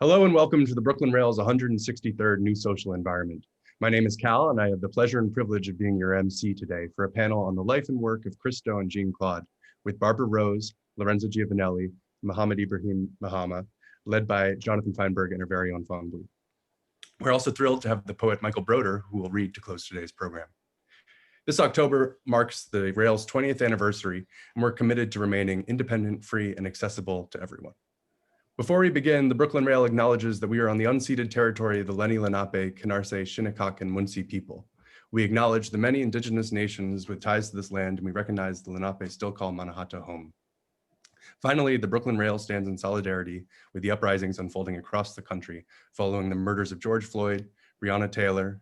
Hello and welcome to the Brooklyn Rail's 163rd New Social Environment. My name is Cal and I have the pleasure and privilege of being your MC today for a panel on the life and work of Christo and Jeanne-Claude with Barbara Rose, Lorenza Giovanelli, Mohammed Ibrahim Mahama, led by Jonathan Fineberg and her very own Phong H. We're also thrilled to have the poet Michael Broder, who will read to close today's program. This October marks the Rail's 20th anniversary, and we're committed to remaining independent, free, and accessible to everyone. Before we begin, the Brooklyn Rail acknowledges that we are on the unceded territory of the Lenni Lenape, Canarsie, Shinnecock, and Munsee people. We acknowledge the many indigenous nations with ties to this land, and we recognize the Lenape still call Manhattan home. Finally, the Brooklyn Rail stands in solidarity with the uprisings unfolding across the country following the murders of George Floyd, Breonna Taylor,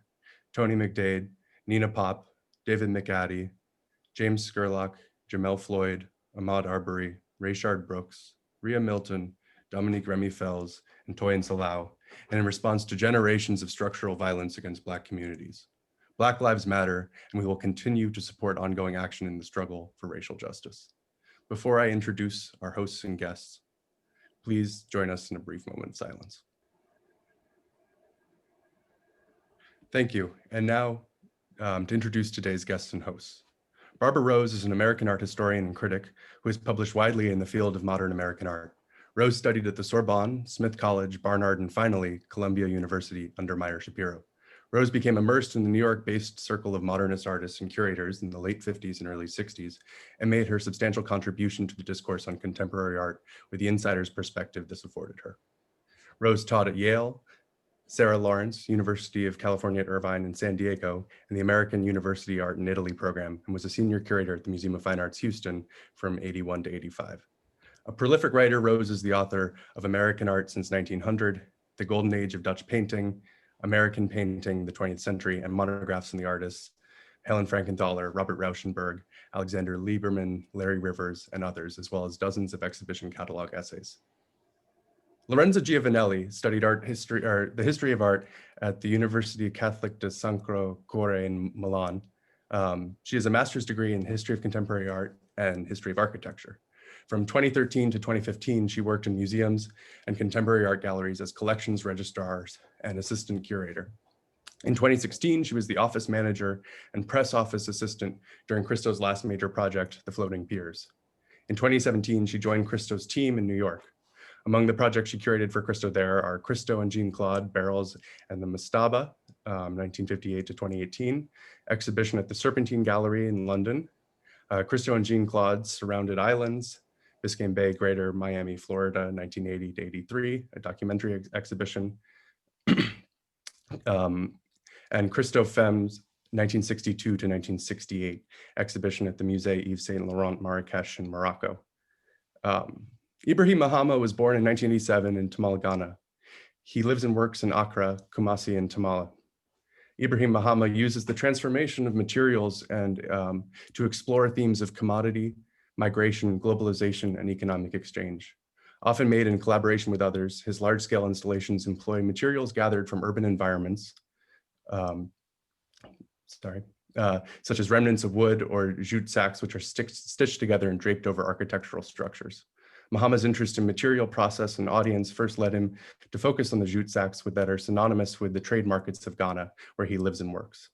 Tony McDade, Nina Pop, David McAddy, James Scurlock, Jamel Floyd, Ahmaud Arbery, Rayshard Brooks, Rhea Milton, Dominique Remy Fells, and Toyin Salau, and in response to generations of structural violence against Black communities. Black lives matter, and we will continue to support ongoing action in the struggle for racial justice. Before I introduce our hosts and guests, please join us in a brief moment of silence. Thank you, and now to introduce today's guests and hosts. Barbara Rose is an American art historian and critic who has published widely in the field of modern American art. Rose studied at the Sorbonne, Smith College, Barnard, and finally, Columbia University under Meyer Schapiro. Rose became immersed in the New York-based circle of modernist artists and curators in the late 50s and early 60s, and made her substantial contribution to the discourse on contemporary art with the insider's perspective this afforded her. Rose taught at Yale, Sarah Lawrence, University of California at Irvine and San Diego, and the American University Art in Italy program, and was a senior curator at the Museum of Fine Arts Houston from 81 to 85. A prolific writer, Rose is the author of American Art Since 1900, The Golden Age of Dutch Painting, American Painting, the 20th Century, and monographs on the artists, Helen Frankenthaler, Robert Rauschenberg, Alexander Lieberman, Larry Rivers, and others, as well as dozens of exhibition catalog essays. Lorenza Giovanelli studied the history of art at the Università Cattolica di Sacro, Cuore in Milan. She has a master's degree in history of contemporary art and history of architecture. From 2013 to 2015, she worked in museums and contemporary art galleries as collections registrars and assistant curator. In 2016, she was the office manager and press office assistant during Christo's last major project, the Floating Piers. In 2017, she joined Christo's team in New York. Among the projects she curated for Christo there are Christo and Jeanne-Claude, Barrels and the Mastaba, 1958 to 2018, exhibition at the Serpentine Gallery in London, Christo and Jeanne-Claude, Surrounded Islands, Biscayne Bay, Greater Miami, Florida, 1980 to 83, a documentary exhibition, and Christo Femmes, 1962 to 1968, exhibition at the Musée Yves Saint Laurent, Marrakesh in Morocco. Ibrahim Mahama was born in 1987 in Tamale, Ghana. He lives and works in Accra, Kumasi, and Tamale. Ibrahim Mahama uses the transformation of materials and to explore themes of commodity, migration, globalization, and economic exchange. Often made in collaboration with others, his large-scale installations employ materials gathered from urban environments, such as remnants of wood or jute sacks, which are stitched together and draped over architectural structures. Mahama's interest in material process and audience first led him to focus on the jute sacks that are synonymous with the trade markets of Ghana, where he lives and works.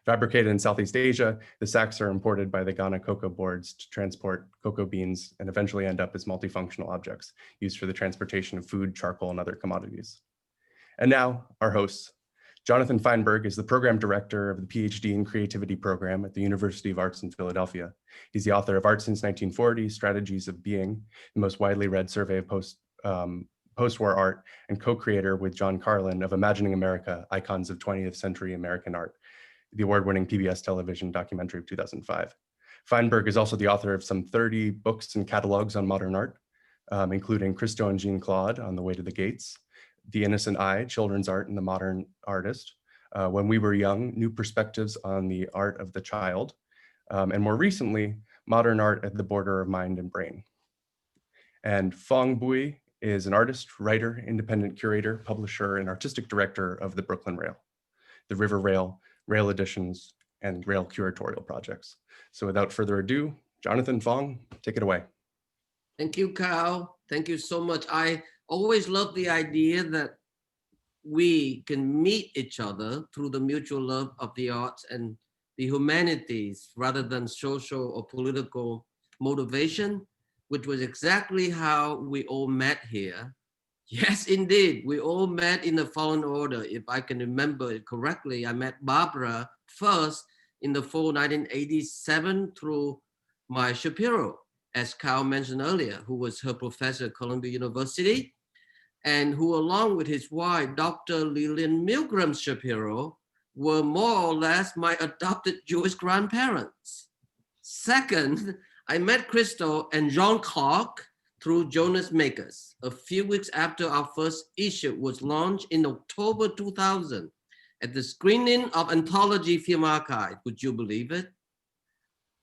Fabricated in Southeast Asia, the sacks are imported by the Ghana cocoa boards to transport cocoa beans and eventually end up as multifunctional objects used for the transportation of food, charcoal, and other commodities. And now, our hosts. Jonathan Fineberg is the program director of the PhD in Creativity program at the University of Arts in Philadelphia. He's the author of Art Since 1940, Strategies of Being, the most widely read survey of post-war art, and co-creator with John Carlin of Imagining America, Icons of 20th Century American Art, the award-winning PBS television documentary of 2005. Fineberg is also the author of some 30 books and catalogs on modern art, including Christo and Jeanne-Claude, On the Way to the Gates, The Innocent Eye, Children's Art and the Modern Artist, When We Were Young, New Perspectives on the Art of the Child, and more recently, Modern Art at the Border of Mind and Brain. And Phong H is an artist, writer, independent curator, publisher, and artistic director of the Brooklyn Rail, the River Rail, Rail Editions, and Rail curatorial projects. So without further ado, Jonathan, Phong, take it away. Thank you, Cal. Thank you so much. I always loved the idea that we can meet each other through the mutual love of the arts and the humanities rather than social or political motivation, which was exactly how we all met here. Yes, indeed. We all met in the following order. If I can remember it correctly, I met Barbara first in the fall 1987 through Meyer Schapiro, as Carl mentioned earlier, who was her professor at Columbia University, and who, along with his wife, Dr. Lillian Milgram Schapiro, were more or less my adopted Jewish grandparents. Second, I met Christo and Jean-Claude through Jonas Makers a few weeks after our first issue was launched in October 2000 at the screening of Anthology Film Archive. Would you believe it?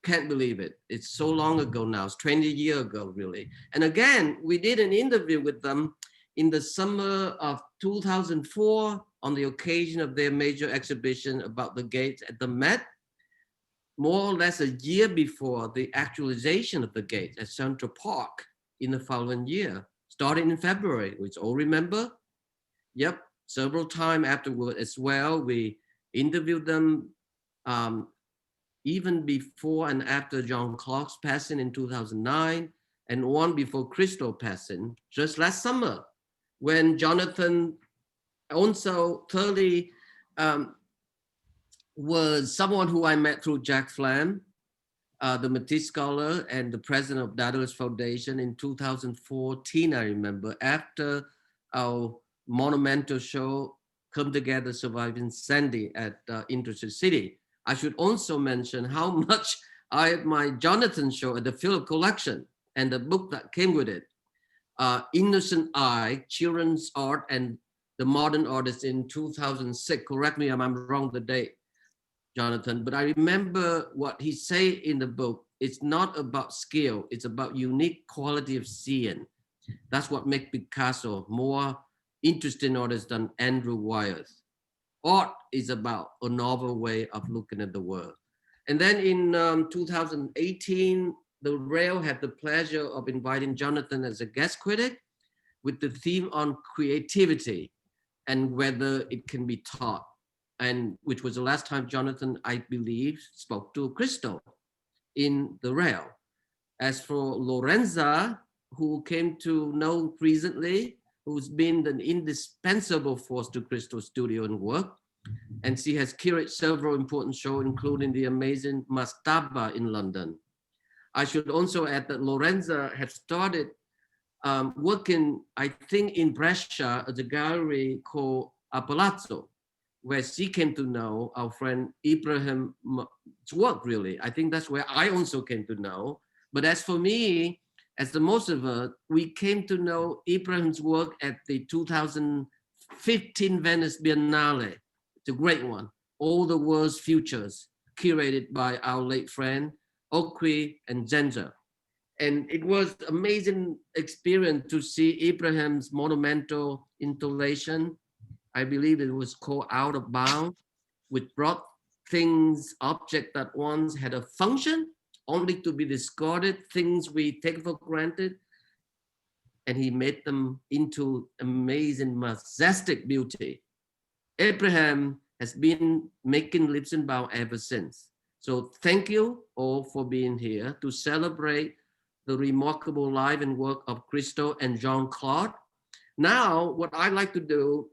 Can't believe it. It's so long ago now. It's 20 years ago, really. And again, we did an interview with them in the summer of 2004 on the occasion of their major exhibition about the gates at the Met, more or less a year before the actualization of the gates at Central Park in the following year, starting in February, which all remember? Yep, several times afterward as well. We interviewed them even before and after Jean-Claude's passing in 2009, and one before Christo's passing just last summer, when Jonathan also thirdly was someone who I met through Jack Flam, the Matisse scholar and the president of Daedalus Foundation in 2014, I remember, after our monumental show, Come Together Surviving Sandy at Interested City. I should also mention how much I admire Jonathan's show at the Philip Collection and the book that came with it, Innocent Eye, Children's Art and the Modern Artist in 2006. Correct me if I'm wrong the date, Jonathan, but I remember what he said in the book. It's not about skill, it's about unique quality of seeing. That's what makes Picasso more interesting artist than Andrew Wyeth. Art is about a novel way of looking at the world. And then in 2018, the Rail had the pleasure of inviting Jonathan as a guest critic with the theme on creativity and whether it can be taught, and which was the last time Jonathan, I believe, spoke to Christo in the Rail. As for Lorenza, who came to know recently, who's been an indispensable force to Christo's studio and work, and she has curated several important shows, including the amazing Mastaba in London. I should also add that Lorenza had started working, I think, in Brescia at a gallery called A Palazzo, where she came to know our friend Ibrahim's work, really. I think that's where I also came to know. But as for me, as the most of us, we came to know Ibrahim's work at the 2015 Venice Biennale. It's a great one. All the World's Futures, curated by our late friend, Okwi and Zenza. And it was an amazing experience to see Ibrahim's monumental installation. I believe it was called Out of Bounds, which brought things, objects that once had a function, only to be discarded, things we take for granted. And he made them into amazing, majestic beauty. Ibrahim has been making leaps and bounds ever since. So thank you all for being here to celebrate the remarkable life and work of Christo and Jean-Claude. Now, what I'd like to do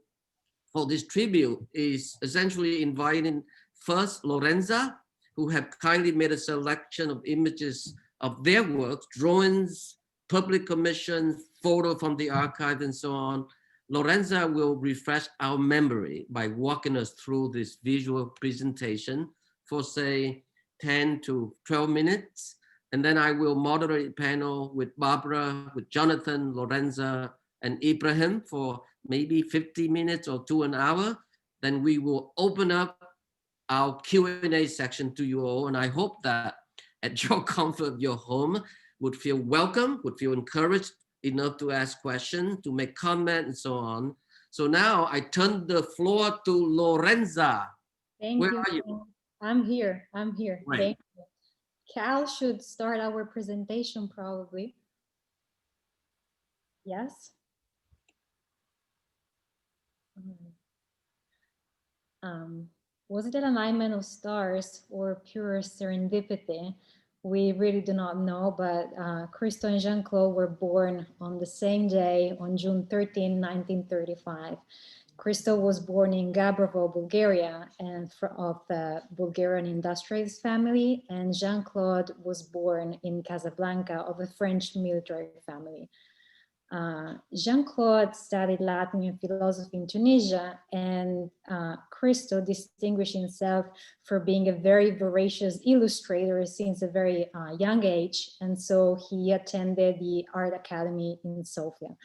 for this tribute is essentially inviting first Lorenza, who have kindly made a selection of images of their works, drawings, public commissions, photo from the archive, and so on. Lorenza will refresh our memory by walking us through this visual presentation for, say, 10 to 12 minutes. And then I will moderate a panel with Barbara, with Jonathan, Lorenza, and Ibrahim for maybe 50 minutes or to an hour. Then we will open up our Q&A section to you all. And I hope that at your comfort of your home would feel welcome, would feel encouraged enough to ask questions, to make comment and so on. So now I turn the floor to Lorenza. Thank Where you. are you? I'm here. Right. Thank you. Cal should start our presentation probably. Yes. Was it an alignment of stars or pure serendipity? We really do not know, but Christo and Jean-Claude were born on the same day, on June 13, 1935. Christo was born in Gabrovo, Bulgaria, and of the Bulgarian industrialist family, and Jean-Claude was born in Casablanca of a French military family. Jean-Claude studied Latin and philosophy in Tunisia, and Christo distinguished himself for being a very voracious illustrator since a very young age, and so he attended the Art Academy in Sofia.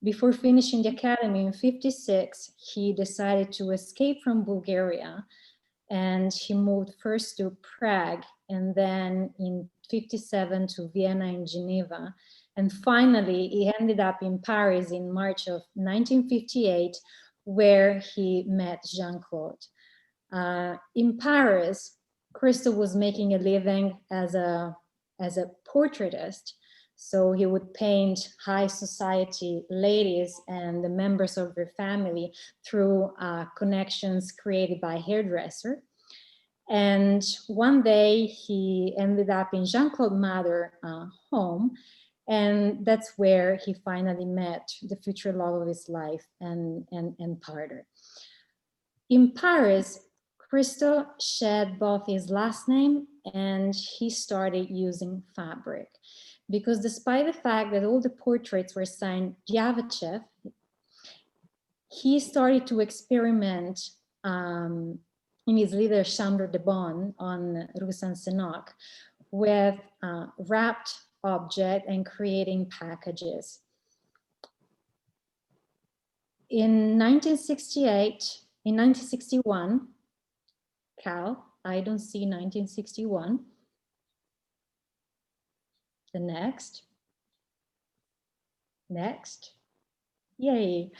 Before finishing the academy in '56, he decided to escape from Bulgaria, and he moved first to Prague, and then in '57 to Vienna and Geneva. And finally, he ended up in Paris in March of 1958, where he met Jean-Claude. In Paris, Christo was making a living as a portraitist. So he would paint high society ladies and the members of their family through connections created by hairdresser. And one day he ended up in Jean-Claude's mother's home. And that's where he finally met the future love of his life and partner. In Paris, Christo shed both his last name and he started using fabric. Because despite the fact that all the portraits were signed Djavachev, he started to experiment in his little Chambre de Bonne on Rue Saint-Senoc with wrapped object and creating packages. In 1961, Cal, I don't see 1961. The next. Yay.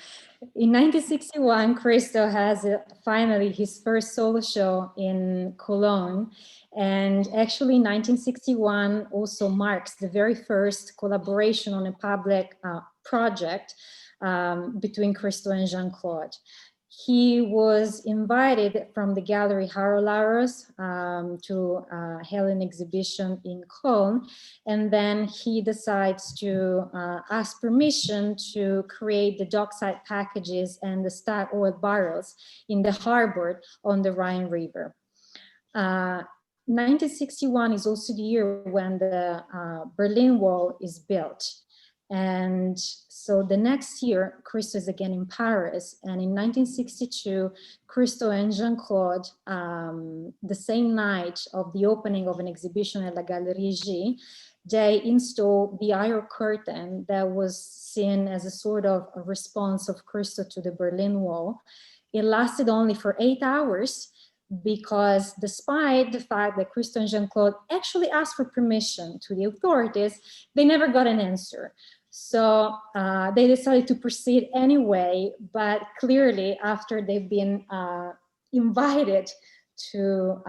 In 1961, Christo has finally his first solo show in Cologne. And actually 1961 also marks the very first collaboration on a public project between Christo and Jean-Claude. He was invited from the gallery Harolaros to held an exhibition in Cologne, and then he decides to ask permission to create the dockside packages and the Star oil barrels in the harbor on the Rhine River. 1961 is also the year when the Berlin Wall is built. And so the next year, Christo is again in Paris. And in 1962, Christo and Jean-Claude, the same night of the opening of an exhibition at La Galerie G, they installed the Iron Curtain that was seen as a sort of a response of Christo to the Berlin Wall. It lasted only for 8 hours, because despite the fact that Christo and Jean-Claude actually asked for permission to the authorities, they never got an answer. So they decided to proceed anyway, but clearly after they've been invited to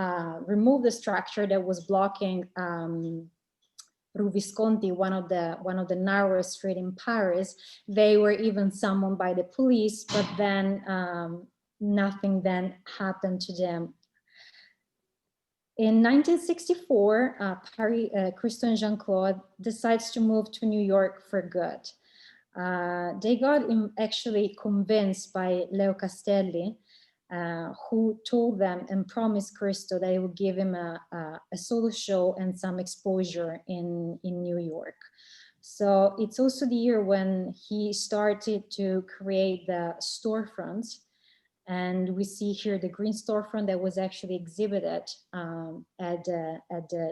remove the structure that was blocking Rue Visconti, one of the narrowest streets in Paris, they were even summoned by the police, but then nothing then happened to them. In 1964, Christo and Jean-Claude decides to move to New York for good. They got actually convinced by Leo Castelli, who told them and promised Christo that he would give him a solo show and some exposure in New York. So it's also the year when he started to create the storefronts. And we see here the green storefront that was actually exhibited at the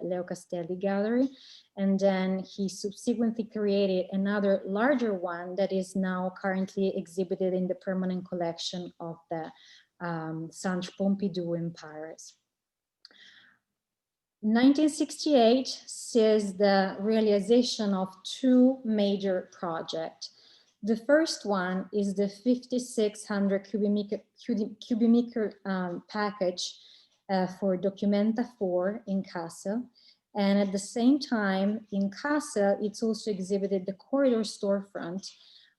Leo Castelli gallery. And then he subsequently created another larger one that is now currently exhibited in the permanent collection of the Centre Pompidou in Paris. 1968 sees the realization of two major projects. The first one is the 5,600 cubic meter package for Documenta 4 in Kassel. And at the same time, in Kassel, it's also exhibited the corridor storefront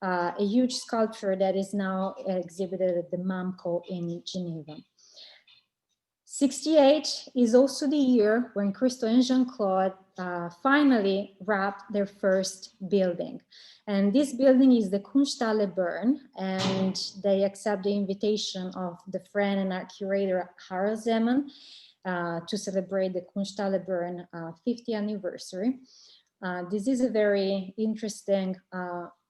a huge sculpture that is now exhibited at the MAMCO in Geneva. 68 is also the year when Christo and Jean-Claude finally wrapped their first building. And this building is the Kunsthalle Bern, and they accept the invitation of the friend and art curator Harald Zeman to celebrate the Kunsthalle Bern 50th anniversary. This is a very interesting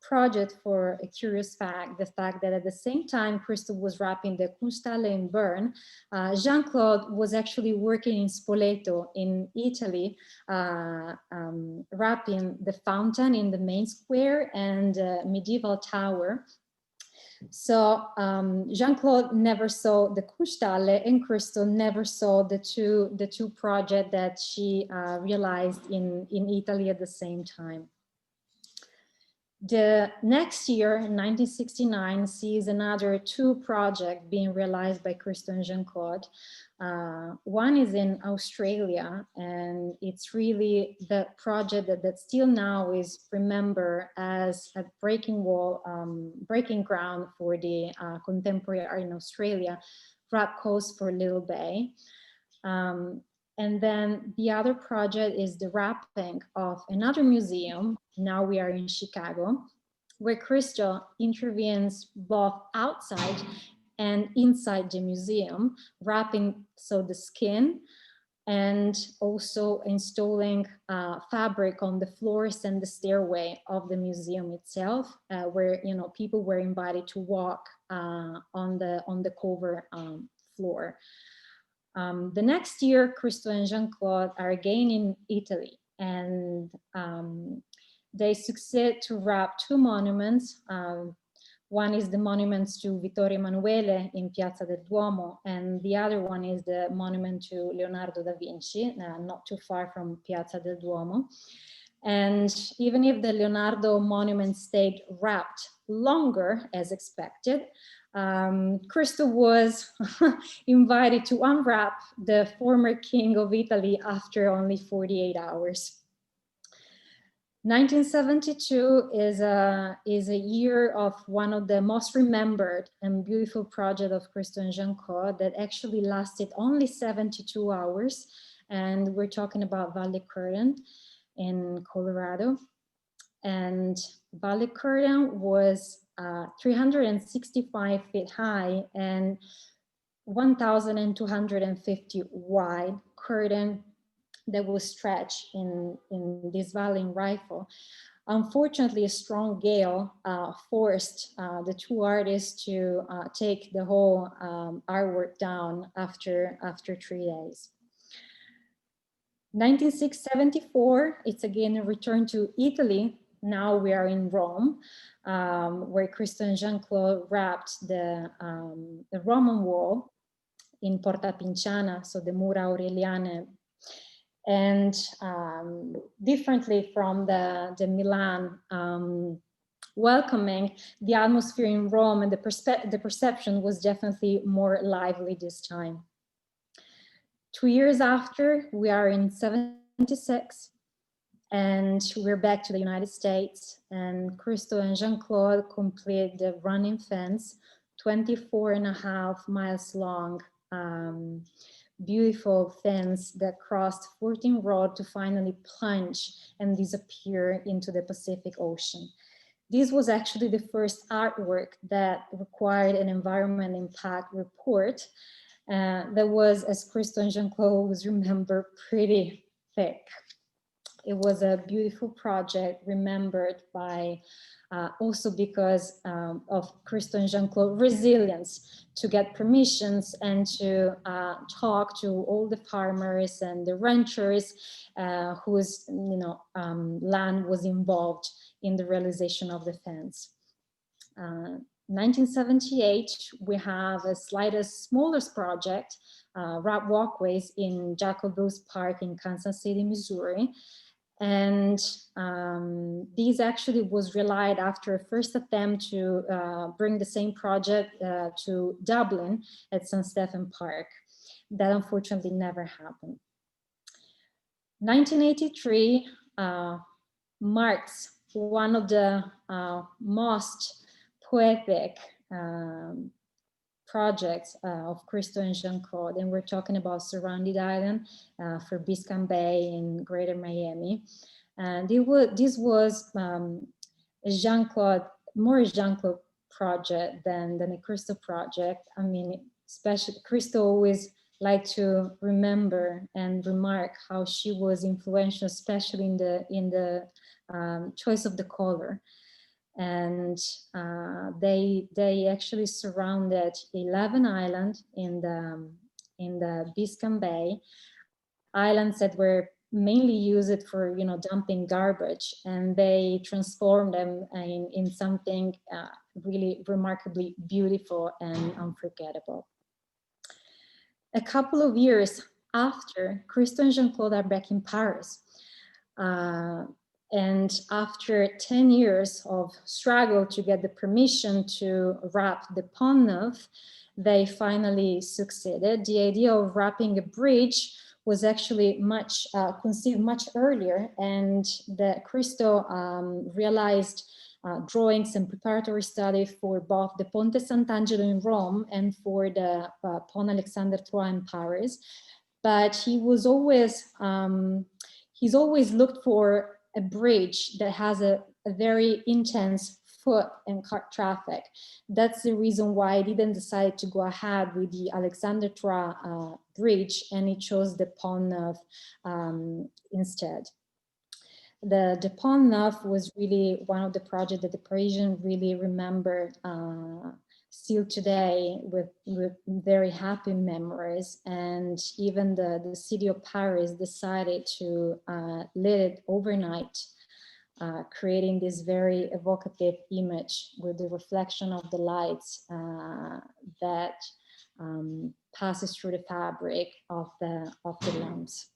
project for a curious fact, the fact that at the same time Christo was wrapping the Kunsthalle in Bern, Jean-Claude was actually working in Spoleto in Italy, wrapping the fountain in the main square and medieval tower. So Jean-Claude never saw the Kunsthalle, and Christo never saw the two projects that she realized in Italy at the same time. The next year, in 1969, sees another two projects being realized by Christo and Jean-Claude. One is in Australia, and it's really the project that still now is remembered as a breaking ground for the contemporary art in Australia, Wrap Coast for Little Bay. And then the other project is the wrapping of another museum. Now we are in Chicago, where Christo intervenes both outside and inside the museum, wrapping the skin and also installing fabric on the floors and the stairway of the museum itself, where people were invited to walk on the cover floor. The next year, Christo and Jean-Claude are again in Italy, and they succeed to wrap two monuments. One is the monuments to Vittorio Emanuele in Piazza del Duomo, and the other one is the monument to Leonardo da Vinci, not too far from Piazza del Duomo. And even if the Leonardo monument stayed wrapped longer as expected, Christo was invited to unwrap the former king of Italy after only 48 hours. 1972 is a year of one of the most remembered and beautiful projects of Christo and Jean-Claude that actually lasted only 72 hours. And we're talking about Valle Curtain in Colorado. And Valle Curtain was 365 feet high and 1,250 wide curtain that was stretched in this valley in Rifle. Unfortunately, a strong gale forced the two artists to take the whole artwork down after 3 days. 1974, it's again a return to Italy. Now we are in Rome, where Christo and Jean-Claude wrapped the Roman wall in Porta Pinciana, so the Mura Aureliane. And differently from the Milan welcoming, the atmosphere in Rome and the perception was definitely more lively this time. 2 years after, we are in 76, and we're back to the United States, and Christo and Jean-Claude complete the running fence, 24.5 miles long, beautiful fence that crossed 14 roads to finally plunge and disappear into the Pacific Ocean. This was actually the first artwork that required an environmental impact report that was, as Christo and Jean-Claude was remembered, pretty thick. It was a beautiful project remembered by also because of Christo and Jean-Claude resilience to get permissions and to talk to all the farmers and the ranchers whose land was involved in the realization of the fence. 1978, we have a smallest project, wrap walkways in Jacobus Park in Kansas City, Missouri. And this actually was realized after a first attempt to bring the same project to Dublin at St. Stephen Park. That unfortunately never happened. 1983 marks one of the most poetic projects of Christo and Jean-Claude, and we're talking about Surrounded Island for Biscayne Bay in Greater Miami. And this was a Jean-Claude, more Jean-Claude project than a Christo project. I mean, especially Christo always liked to remember and remark how she was influential, especially in the choice of the color. And they actually surrounded 11 islands in the Biscayne Bay, islands that were mainly used for, you know, dumping garbage, and they transformed them in something really remarkably beautiful and unforgettable. A couple of years after, Christo and Jean-Claude are back in Paris. And after 10 years of struggle to get the permission to wrap the Pont Neuf, they finally succeeded. The idea of wrapping a bridge was actually conceived much earlier, and the Christo realized drawings and preparatory study for both the Ponte Sant'Angelo in Rome and for the Pont Alexandre III in Paris. But he's always looked for a bridge that has a very intense foot and car traffic. That's the reason why I didn't decide to go ahead with the Alexandre III bridge, and he chose the Pont Neuf instead. The Pont Neuf was really one of the projects that the Parisians really remember still today with very happy memories. And even the city of Paris decided to lit it overnight, creating this very evocative image with the reflection of the lights that passes through the fabric of the lamps.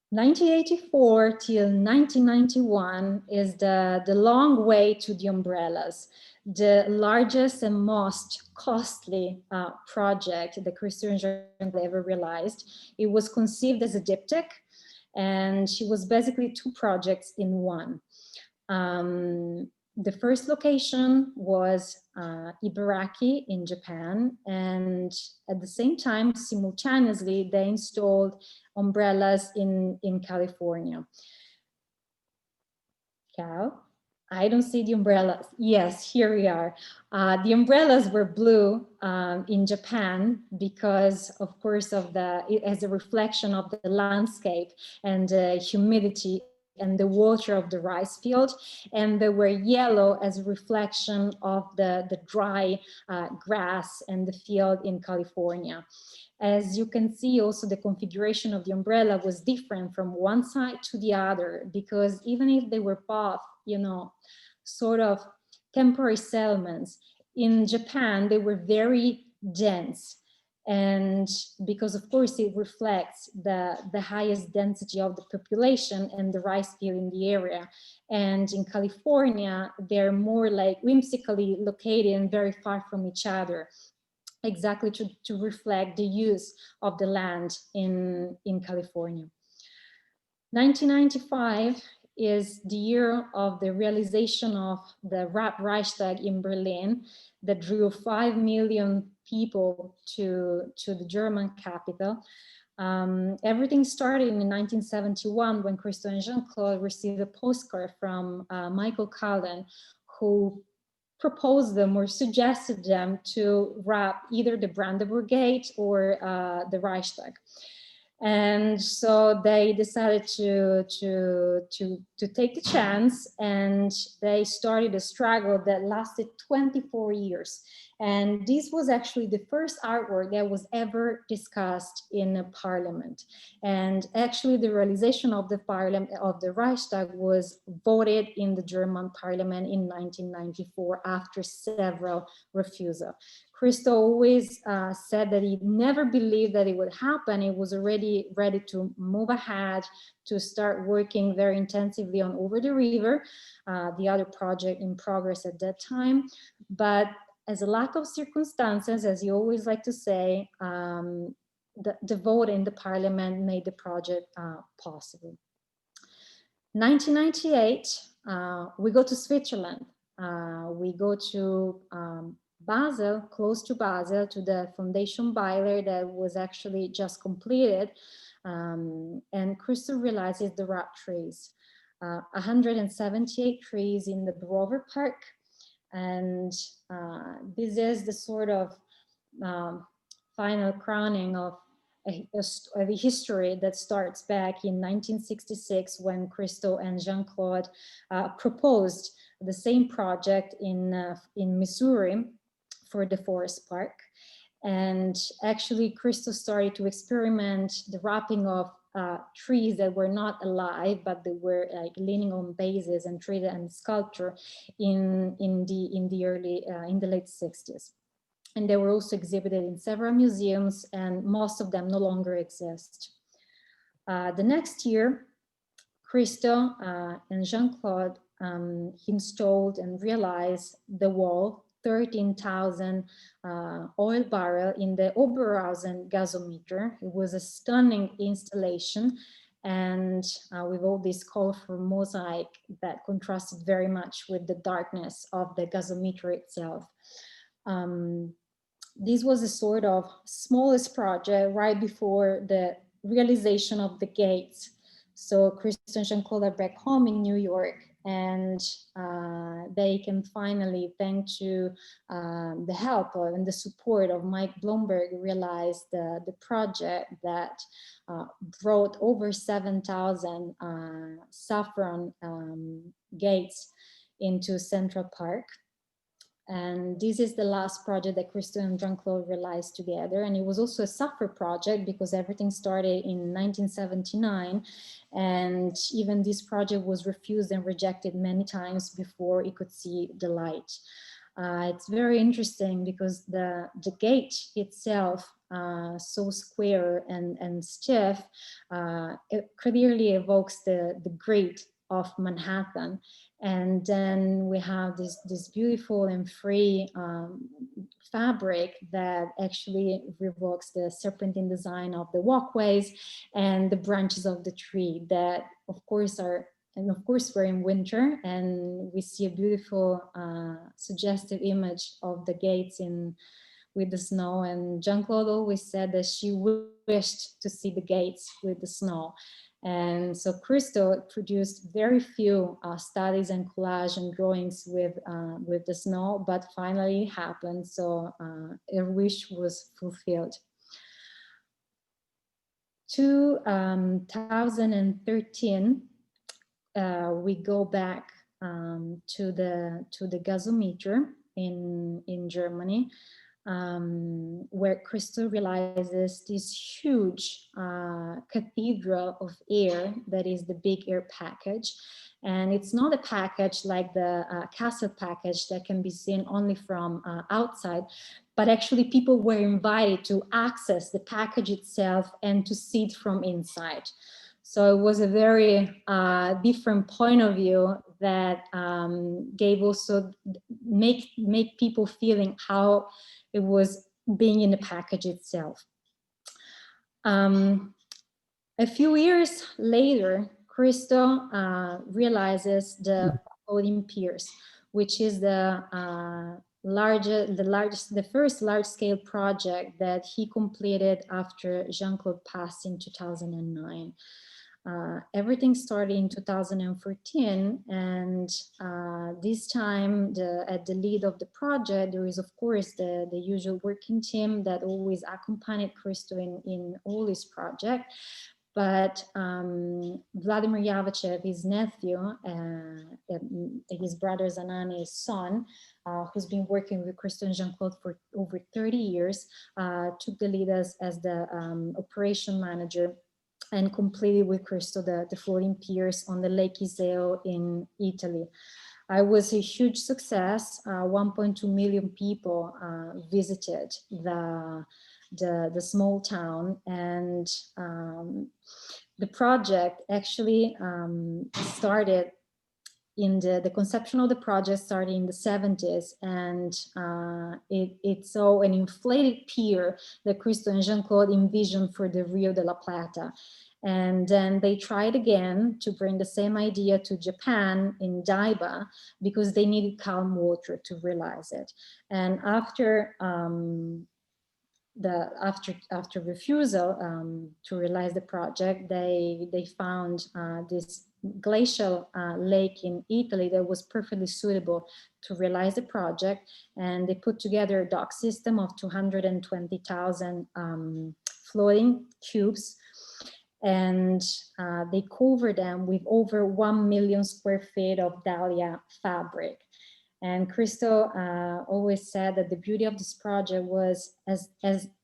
1984 till 1991 is the long way to the umbrellas, the largest and most costly project the Christo and Jean-Claude ever realized. It was conceived as a diptych, and it was basically two projects in one. The first location was Ibaraki in Japan, and at the same time, simultaneously, they installed umbrellas in California. Cal, I don't see the umbrellas. Yes, here we are. The umbrellas were blue in Japan because, of course, as a reflection of the landscape and the humidity and the water of the rice field, and they were yellow as a reflection of the dry grass and the field in California. As you can see, also the configuration of the umbrella was different from one side to the other, because even if they were both, you know, sort of temporary settlements, in Japan, they were very dense. And because of course it reflects the highest density of the population and the rice field in the area. And in California, they're more like whimsically located and very far from each other, exactly to reflect the use of the land in California. 1995 is the year of the realization of the Reichstag in Berlin that drew 5 million people to the German capital. Everything started in 1971 when Christo and Jean-Claude received a postcard from Michael Cullen, who proposed them or suggested them to wrap either the Brandenburg Gate or the Reichstag. And so they decided to take the chance, and they started a struggle that lasted 24 years. And this was actually the first artwork that was ever discussed in a parliament. And actually the realization of the parliament, of the Reichstag, was voted in the German parliament in 1994 after several refusals. Christo always said that he never believed that it would happen. He was already ready to move ahead, to start working very intensively on Over the River, the other project in progress at that time. But as a lack of circumstances, as you always like to say, the vote in the parliament made the project possible. 1998, we go to Switzerland. We go to Basel, close to Basel, to the Foundation Baylor that was actually just completed. And Christo realizes there are trees, 178 trees in the Brover Park. And this is the sort of final crowning of a history that starts back in 1966 when Christo and Jean-Claude proposed the same project in Missouri for the Forest Park. And actually Christo started to experiment the wrapping of trees that were not alive, but they were like leaning on bases and treated and sculpture in the late 60s. And they were also exhibited in several museums, and most of them no longer exist. The next year, Christo and Jean-Claude installed and realized the wall, 13,000 oil barrel in the Oberhausen gasometer. It was a stunning installation, and with all this colorful mosaic that contrasted very much with the darkness of the gasometer itself. This was a sort of smallest project right before the realization of the gates. So Christo and Jean-Claude are back home in New York, and they can finally, thanks to the help and the support of Mike Bloomberg, realize the project that brought over 7,000 saffron gates into Central Park. And this is the last project that Christo and Jean-Claude realized together. And it was also a suffer project because everything started in 1979. And even this project was refused and rejected many times before it could see the light. It's very interesting because the gate itself, so square and stiff, it clearly evokes the grid of Manhattan. And then we have this beautiful and free fabric that actually revokes the serpentine design of the walkways and the branches of the tree that of course we're in winter, and we see a beautiful suggestive image of the gates with the snow. And Jean-Claude always said that she wished to see the gates with the snow. And so Christo produced very few studies and collage and drawings with the snow, but finally it happened. So her wish was fulfilled. 2013, we go back to the gasometer in Germany, where Christo realizes this huge cathedral of air that is the big air package. And it's not a package like the castle package that can be seen only from outside, but actually people were invited to access the package itself and to see it from inside. So it was a very different point of view that gave also, make people feeling how it was being in the package itself. A few years later, Christo realizes the Floating Piers, which is the first large-scale project that he completed after Jean-Claude passed in 2009. Everything started in 2014, and this time at the lead of the project, there is of course the usual working team that always accompanied Christo in all his projects. But Vladimir Yavachev, his nephew, his brother Zanani's son, who's been working with Christo and Jean-Claude for over 30 years, took the lead as the operation manager and completed with Christo the Floating Piers on the Lake Iseo in Italy. It was a huge success. 1.2 million people visited the small town, and the project actually started in the conception of the project started in the 70s, and it saw an inflated pier that Christo and Jean-Claude envisioned for the Rio de la Plata. And then they tried again to bring the same idea to Japan in Daiba because they needed calm water to realize it. And after after refusal to realize the project, they found this glacial lake in Italy that was perfectly suitable to realize the project, and they put together a dock system of 220,000 floating cubes, and they covered them with over 1 million square feet of dahlia fabric. And Christo always said that the beauty of this project was, as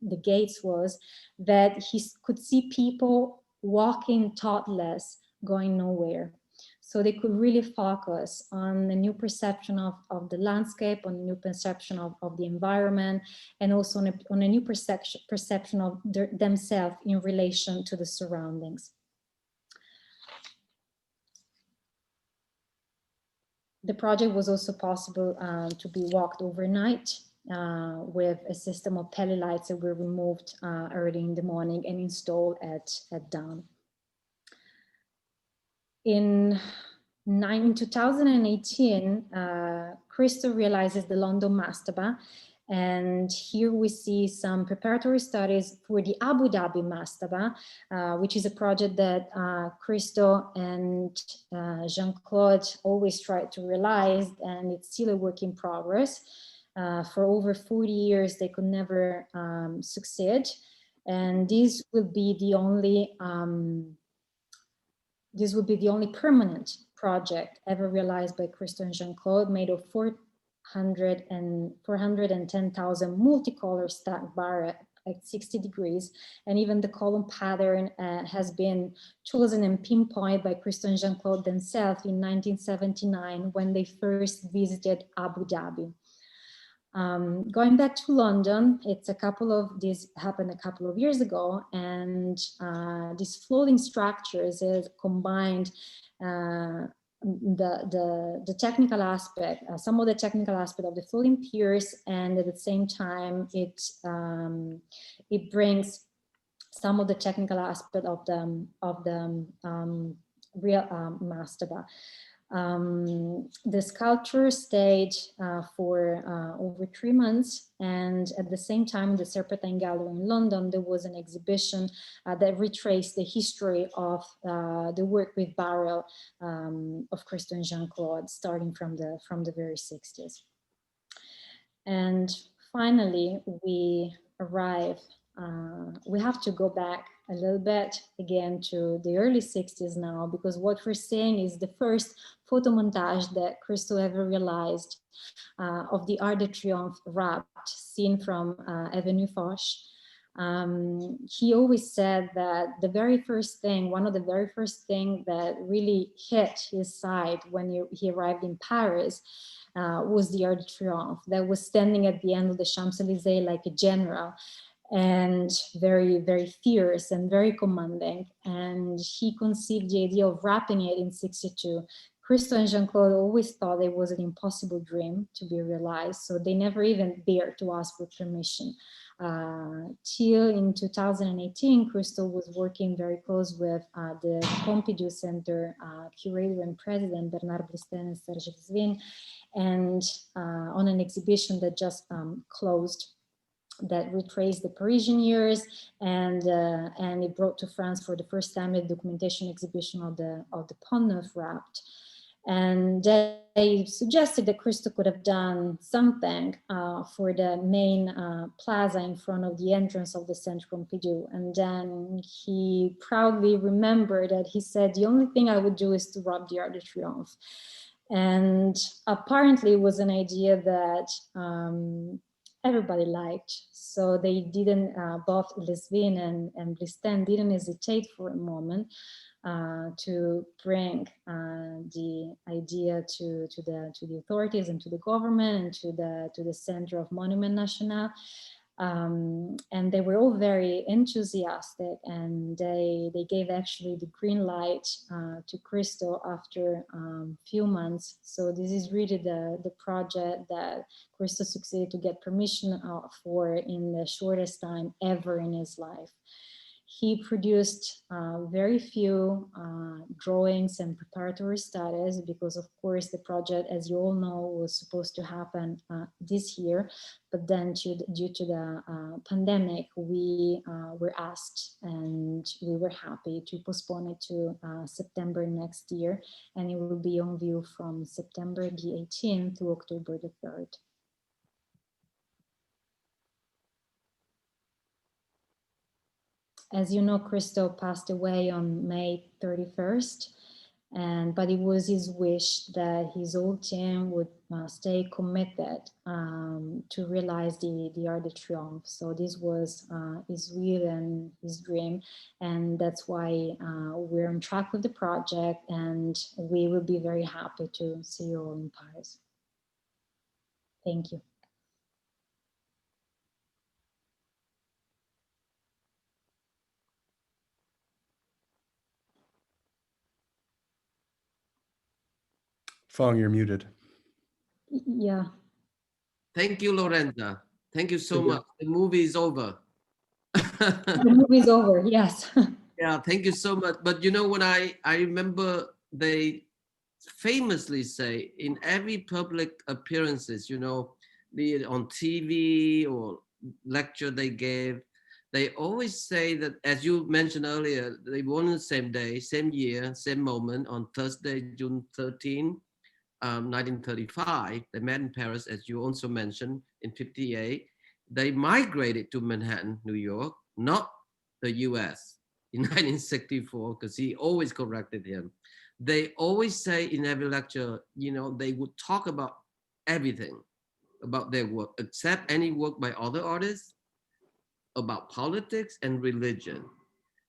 the gates was, that he could see people walking thoughtless, going nowhere. So they could really focus on a new perception of the landscape, on a new perception of the environment, and also on a new perception of themselves in relation to the surroundings. The project was also possible to be walked overnight with a system of tele lights that were removed early in the morning and installed at dawn. In 2018, Christo realizes the London Mastaba, and here we see some preparatory studies for the Abu Dhabi Mastaba, which is a project that Christo and Jean-Claude always tried to realize, and it's still a work in progress. For over 40 years, they could never succeed, and this will be the only permanent project ever realized by Christo and Jean-Claude, made of 410,000 multicolor stacked bar at 60 degrees. And even the column pattern has been chosen and pinpointed by Christo and Jean-Claude themselves in 1979 when they first visited Abu Dhabi. Going back to London, this happened a couple of years ago, and these floating structures is combined the technical aspect, some of the technical aspect of the floating piers, and at the same time it brings some of the technical aspect of the real mastaba. The sculpture stayed for over 3 months, and at the same time, the Serpentine Gallery in London, there was an exhibition that retraced the history of the work with barrel of Christo and Jean-Claude, starting from the very 60s. And finally, we arrive. We have to go back a little bit again to the early 60s now, because what we're seeing is the first photo montage that Christo ever realized of the Arc de Triomphe wrapped, seen from Avenue Foch. He always said that one of the very first things that really hit his side when he arrived in Paris was the Arc de Triomphe that was standing at the end of the Champs-Élysées like a general, and very, very fierce and very commanding. And he conceived the idea of wrapping it in 62. Christo and Jean-Claude always thought it was an impossible dream to be realized, so they never even dared to ask for permission. Till in 2018, Christo was working very close with the Pompidou Center curator and president, Bernard and Serge Svin, and on an exhibition that just closed, that retraced the Parisian years, and it brought to France for the first time a documentation exhibition of the Pont Neuf wrapped. And they suggested that Christo could have done something for the main plaza in front of the entrance of the Centre Pompidou. And then he proudly remembered that he said, the only thing I would do is to wrap the Arc de Triomphe. And apparently it was an idea that everybody liked. So they didn't, both Lesvin and Blistin didn't hesitate for a moment to bring the idea to the authorities and to the government and to the Center of Monument National. And they were all very enthusiastic, and they gave actually the green light to Christo after a few months. So this is really the project that Christo succeeded to get permission for in the shortest time ever in his life. He produced very few drawings and preparatory studies because, of course, the project, as you all know, was supposed to happen this year. But then due to the pandemic, we were asked, and we were happy to postpone it to September next year. And it will be on view from September the 18th to October the 3rd. As you know, Christo passed away on May 31st, but it was his wish that his whole team would stay committed to realize the Arc de Triomphe. So this was his will and his dream, and that's why we're on track with the project, and we will be very happy to see you all in Paris. Thank you. Phong, you're muted. Yeah. Thank you, Lorenza. Thank you so much. The movie is over. The movie's over, yes. Yeah, thank you so much. But you know, when I remember they famously say in every public appearances, you know, be it on TV or lecture they gave, they always say that, as you mentioned earlier, they were on the same day, same year, same moment, on Thursday, June 13, 1935. They met in Paris, as you also mentioned, in 58. They migrated to Manhattan, New York, not the US, in 1964, because he always corrected him. They always say in every lecture, you know, they would talk about everything about their work, except any work by other artists, about politics and religion.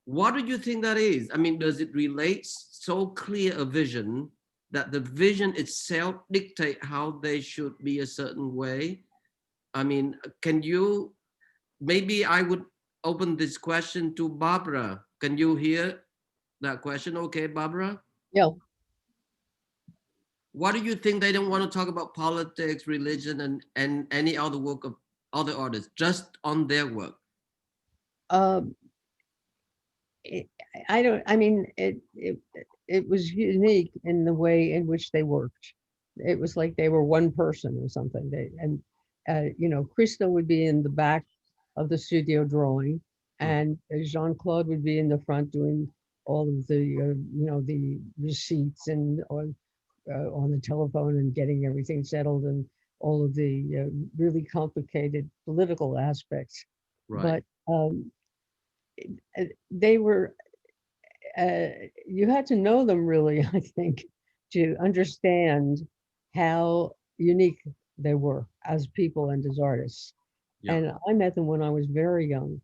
What do you think that is? I mean, does it relate so clear a vision that the vision itself dictate how they should be a certain way? I mean, can you, maybe I would open this question to Barbara. Can you hear that question? Okay, Barbara? Yeah. What do you think they don't want to talk about politics, religion, and any other work of other artists, just on their work? It was unique in the way in which they worked. It was like they were one person or something. You know, Christo would be in the back of the studio drawing, and Jean-Claude would be in the front doing all of the, you know, the receipts and on the telephone and getting everything settled and all of the really complicated political aspects. Right. But they were, you had to know them really, I think, to understand how unique they were as people and as artists. Yeah. And I met them when I was very young,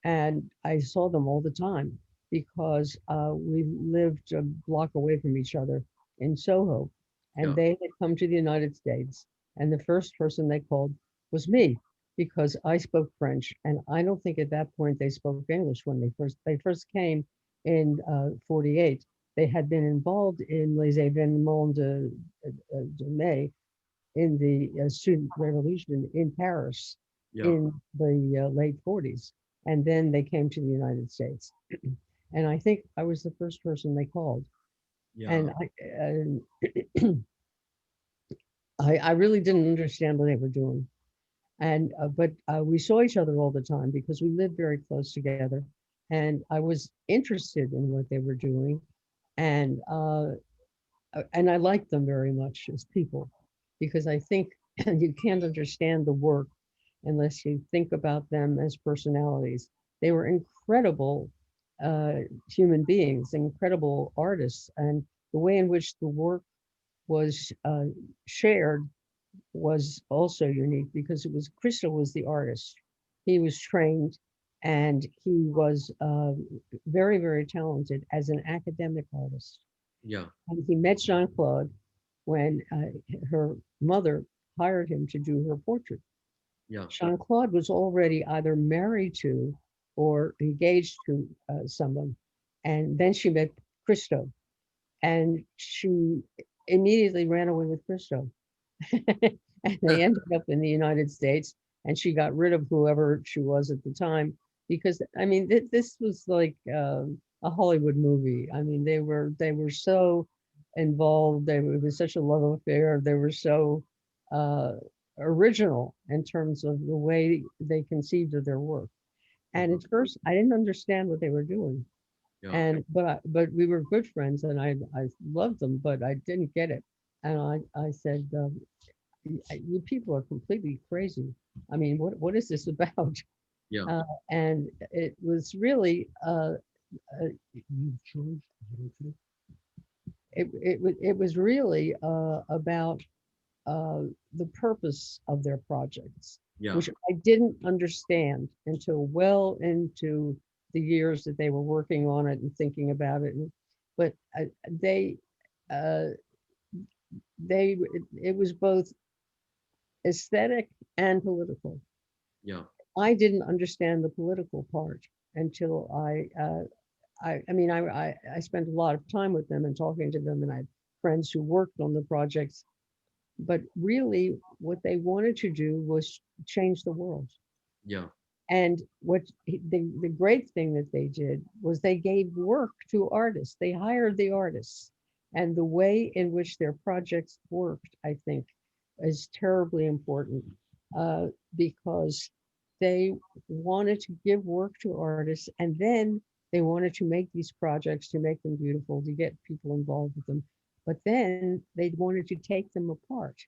and I saw them all the time because we lived a block away from each other in Soho, and they had come to the United States, and the first person they called was me, because I spoke French, and I don't think at that point they spoke English when they first came in 48. They had been involved in les événements de mai, in the student revolution in Paris in the late 40s, and then they came to the United States, and I think I was the first person they called. And I really didn't understand what they were doing. And but we saw each other all the time because we lived very close together, and I was interested in what they were doing, and I liked them very much as people, because I think you can't understand the work unless you think about them as personalities. They were incredible human beings, incredible artists, and the way in which the work was shared was also unique, because it was Christo was the artist. He was trained, and he was very, very talented as an academic artist. Yeah. And he met Jean-Claude when her mother hired him to do her portrait. Yeah. Jean-Claude was already either married to or engaged to someone, and then she met Christo, and she immediately ran away with Christo. And they ended up in the United States, and she got rid of whoever she was at the time because I mean, this was like a Hollywood movie. I mean, they were so involved. It was such a love affair. They were so original in terms of the way they conceived of their work. And at first, I didn't understand what they were doing. Yeah. And but we were good friends, and I loved them, but I didn't get it. And I said, you people are completely crazy. I mean, what is this about? Yeah. And it was really it was really about the purpose of their projects, Yeah. which I didn't understand until well into the years that they were working on it and thinking about it. But it was both aesthetic and political. Yeah. I didn't understand the political part until I mean, I spent a lot of time with them and talking to them, and I had friends who worked on the projects. But really, what they wanted to do was change the world. Yeah. And what the great thing that they did was they gave work to artists. They hired the artists, and the way in which their projects worked, I think, is terribly important because they wanted to give work to artists, and then they wanted to make these projects, to make them beautiful, to get people involved with them. But then they wanted to take them apart.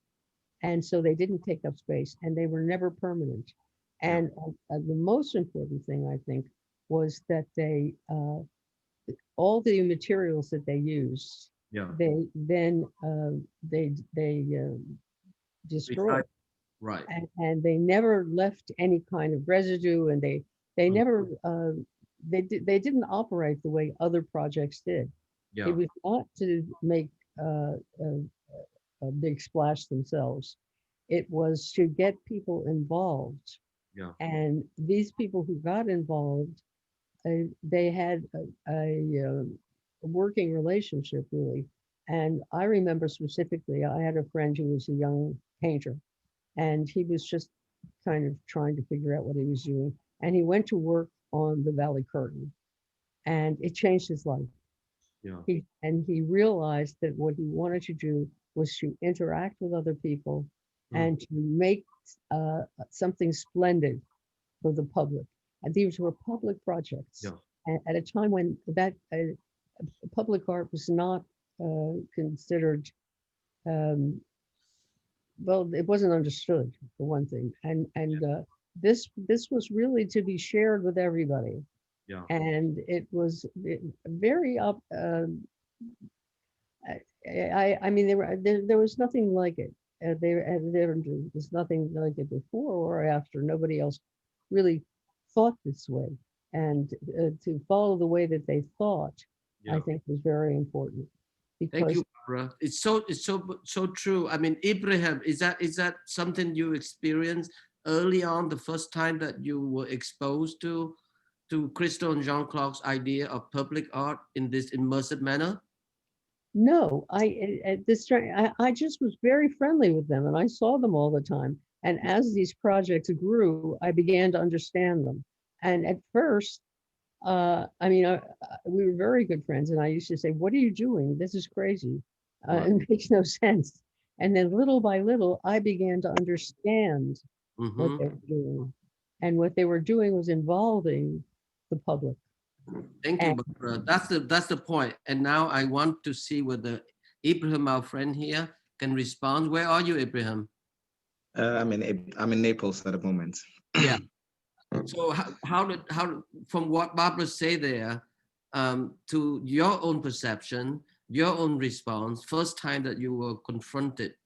And so they didn't take up space, and they were never permanent. And the most important thing, I think, was that they, all the materials that they used, Yeah. they then, they destroyed. Right. And they never left any kind of residue, and they never, they didn't operate the way other projects did. Yeah. It was not to make a big splash themselves. It was to get people involved. Yeah. And these people who got involved, they had a working relationship, really. And I remember specifically, I had a friend who was a young painter, and he was just kind of trying to figure out what he was doing. And he went to work on the Valley Curtain, and it changed his life. Yeah. He realized that what he wanted to do was to interact with other people and to make something splendid for the public. And these were public projects. Yeah. At a time when that public art was not considered, well, it wasn't understood, for one thing. And this was really to be shared with everybody. Yeah. And it was very up. I mean, there was nothing like it. There was nothing like it before or after. Nobody else really thought this way, and to follow the way that they thought, I think, was very important. Because thank you, Barbara. It's so true. I mean, Ibrahim, is that something you experienced early on, the first time that you were exposed to Christo and Jean-Claude's idea of public art in this immersive manner? No, I just was very friendly with them, and I saw them all the time. And as these projects grew, I began to understand them. And at first, I mean, we were very good friends, and I used to say, "What are you doing? This is crazy. It makes no sense." And then little by little, I began to understand what they were doing. And what they were doing was involving the public. Thank you, Barbara. That's the point. And now I want to see whether Ibrahim, our friend here, can respond. Where are you, Ibrahim? I'm in Naples at the moment. Yeah. So how from what Barbara said there, to your own perception, your own response, first time that you were confronted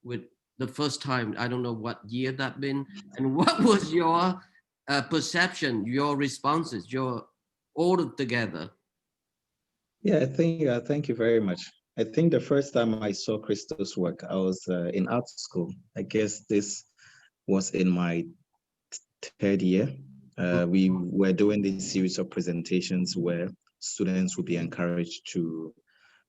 with the first time, I don't know what year that been, and what was your perception, your responses, your all together? Yeah, I think, thank you very much. I think the first time I saw Christo's work, I was in art school. I guess this was in my third year. We were doing this series of presentations where students would be encouraged to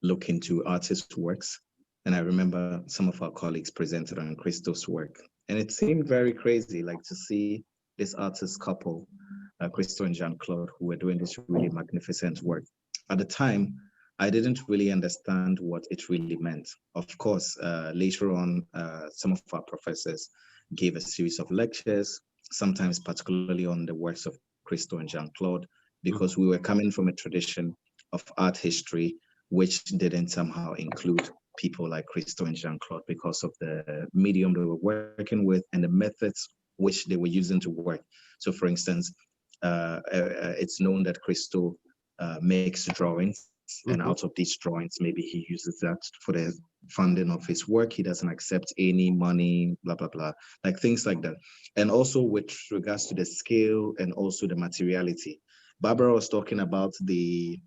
look into artists' works. And I remember some of our colleagues presented on Christo's work. And it seemed very crazy, like to see this artist couple Christo and Jeanne-Claude, who were doing this really magnificent work. At the time, I didn't really understand what it really meant. Of course, later on, some of our professors gave a series of lectures, sometimes particularly on the works of Christo and Jeanne-Claude, because we were coming from a tradition of art history, which didn't somehow include people like Christo and Jean-Claude because of the medium they were working with and the methods which they were using to work. So for instance, it's known that Christo makes drawings, and out of these drawings, maybe he uses that for the funding of his work. He doesn't accept any money, blah, blah, blah, like things like that. And also with regards to the scale and also the materiality. Barbara was talking about the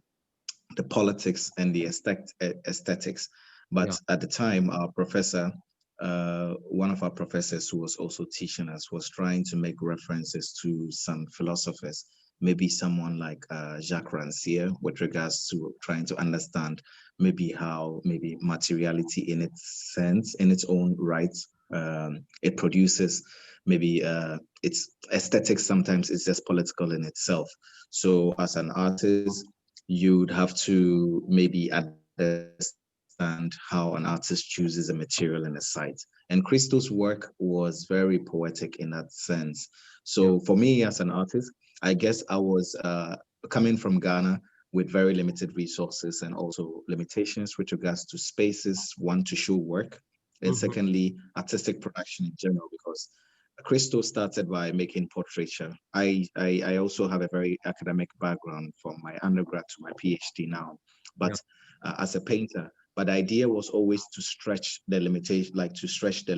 politics and the aesthetics. But at the time, our professor, one of our professors who was also teaching us, was trying to make references to some philosophers, maybe someone like Jacques Rancière, with regards to trying to understand maybe how maybe materiality in its sense, in its own right, it produces maybe its aesthetics. Sometimes it's just political in itself. So as an artist, you'd have to maybe understand how an artist chooses a material in a site. And Christo's work was very poetic in that sense. So for me as an artist, I guess I was coming from Ghana with very limited resources and also limitations with regards to spaces, one, to show work, and secondly, artistic production in general, because Christo started by making portraiture. I also have a very academic background from my undergrad to my PhD now, but as a painter. But the idea was always to stretch the limitation, like to stretch the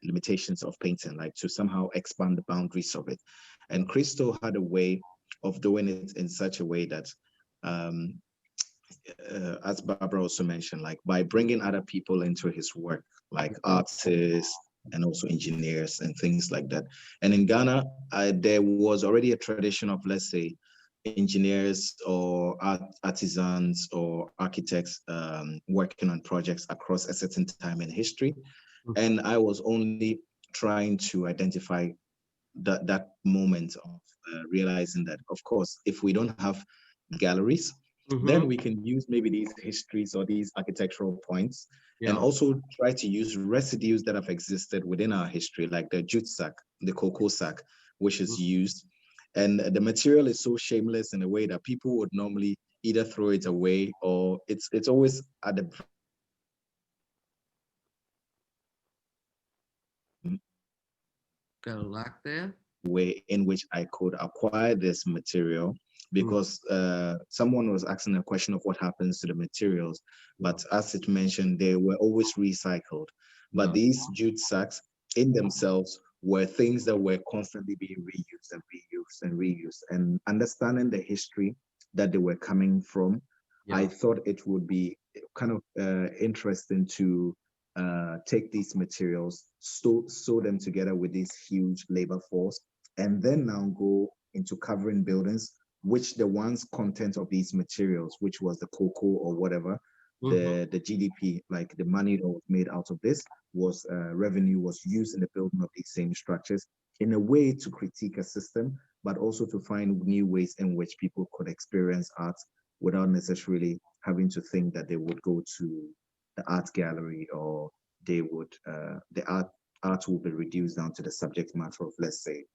limitations of painting, like to somehow expand the boundaries of it. And Christo had a way of doing it in such a way that, as Barbara also mentioned, like by bringing other people into his work, like artists and also engineers and things like that. And in Ghana, there was already a tradition of, let's say, engineers or artisans or architects working on projects across a certain time in history. And I was only trying to identify that moment of realizing that, of course, if we don't have galleries, then we can use maybe these histories or these architectural points and also try to use residues that have existed within our history, like the jute sack, the cocoa sack, which is used. And the material is so shameless in a way that people would normally either throw it away or it's always at the got a lock there. Way in which I could acquire this material, because someone was asking a question of what happens to the materials, but as it mentioned, they were always recycled. But these jute sacks in themselves were things that were constantly being reused and reused and reused. And understanding the history that they were coming from, I thought it would be kind of interesting to take these materials, sew them together with this huge labor force, and then now go into covering buildings, which the one's content of these materials, which was the cocoa or whatever, the GDP, like the money that was made out of this, was revenue was used in the building of these same structures in a way to critique a system, but also to find new ways in which people could experience art without necessarily having to think that they would go to the art gallery, or they would the art will be reduced down to the subject matter of, let's say,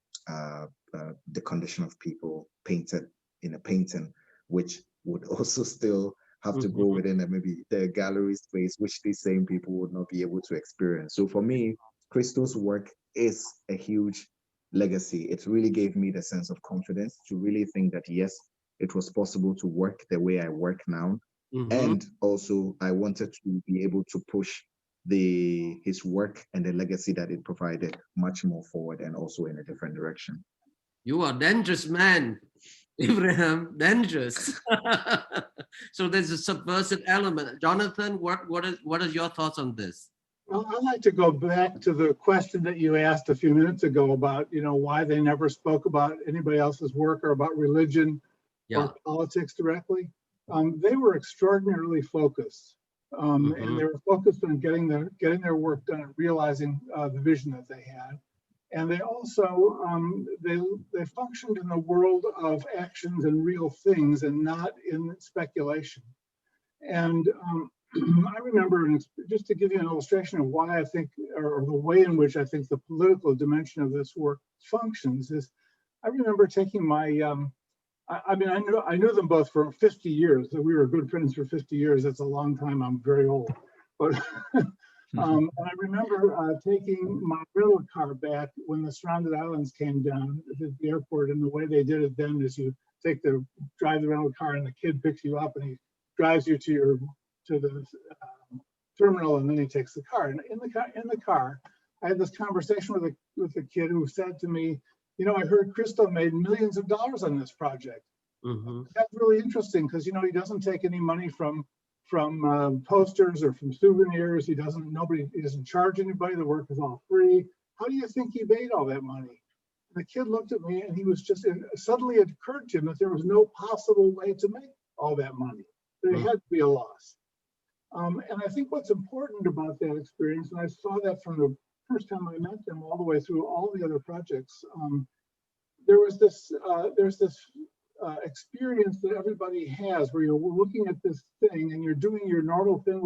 the condition of people painted in a painting, which would also still have to go within maybe the gallery space, which these same people would not be able to experience. So for me, Christo's work is a huge legacy. It really gave me the sense of confidence to really think that, yes, it was possible to work the way I work now. And also I wanted to be able to push his work and the legacy that it provided much more forward, and also in a different direction. You are dangerous man, Ibrahim, dangerous. So there's a subversive element. Jonathan, what are your thoughts on this? Well, I'd like to go back to the question that you asked a few minutes ago about, why they never spoke about anybody else's work or about religion or politics directly. They were extraordinarily focused. And they were focused on getting their work done and realizing the vision that they had. And they also, they functioned in the world of actions and real things and not in speculation. And I remember, just to give you an illustration of why I think, or the way in which I think the political dimension of this work functions is, I remember taking my, I knew them both for 50 years. So we were good friends for 50 years. That's a long time. I'm very old. But and I remember taking my rental car back when the Stranded Islands came down at the airport. And the way they did it then is you drive the rental car and the kid picks you up and he drives you to the terminal, and then he takes the car. And in the car, I had this conversation with a kid who said to me, you know, I heard Christo made millions of dollars on this project. Mm-hmm. That's really interesting because, you know, he doesn't take any money from posters or from souvenirs. He doesn't charge anybody. The work is all free. How do you think he made all that money? And the kid looked at me and he was suddenly it occurred to him that there was no possible way to make all that money. There had to be a loss. And I think what's important about that experience, and I saw that from the first time I met them all the way through all the other projects, there's this experience that everybody has where you're looking at this thing and you're doing your normal thing,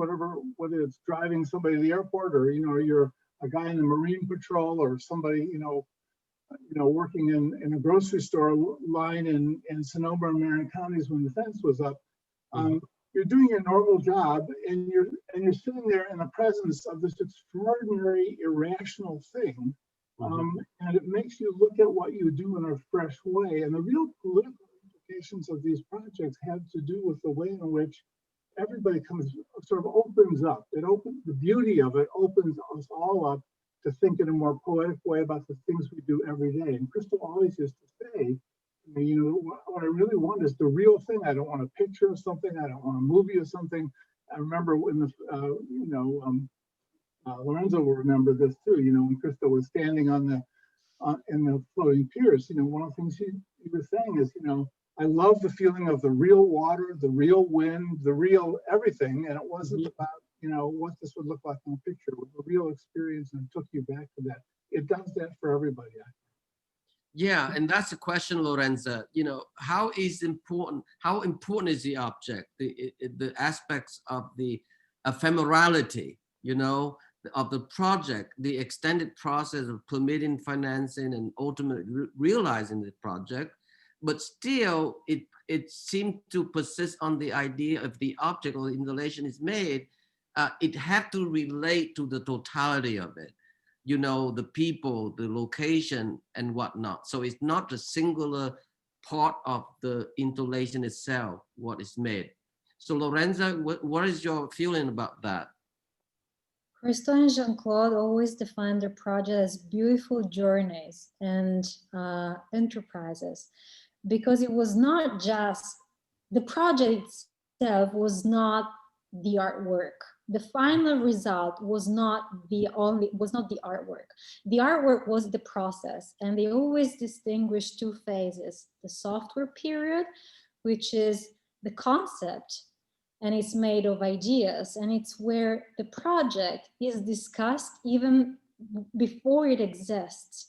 whether it's driving somebody to the airport or, you know, you're a guy in the Marine Patrol or somebody, you know, working in a grocery store line in Sonoma and Marin counties when the fence was up. You're doing your normal job and you're sitting there in the presence of this extraordinary irrational thing. And it makes you look at what you do in a fresh way. And the real political implications of these projects have to do with the way in which everybody opens up. The beauty of it opens us all up to think in a more poetic way about the things we do every day. And Christo always used to say, you know, what I really want is the real thing. I don't want a picture of something. I don't want a movie of something. I remember when Lorenza will remember this too. You know, when Christo was standing in the Floating Piers, you know, one of the things he was saying is, you know, I love the feeling of the real water, the real wind, the real everything. And it wasn't about, you know, what this would look like in a picture. It was a real experience and it took you back to that. It does that for everybody. Yeah, and that's the question, Lorenza. You know, how important is the object, the aspects of the ephemerality, you know, of the project, the extended process of permitting, financing, and ultimately realizing the project, but still it seemed to persist on the idea of the object or the installation is made, it had to relate to the totality of it. You know, the people, the location, and whatnot. So it's not a singular part of the installation itself, what is made. So Lorenza, what is your feeling about that? Christo and Jean-Claude always defined their project as beautiful journeys and enterprises, because it was not just, the project itself was not the artwork. The final result was not the artwork. The artwork was the process, and they always distinguish two phases: the software period, which is the concept, and it's made of ideas, and it's where the project is discussed even before it exists.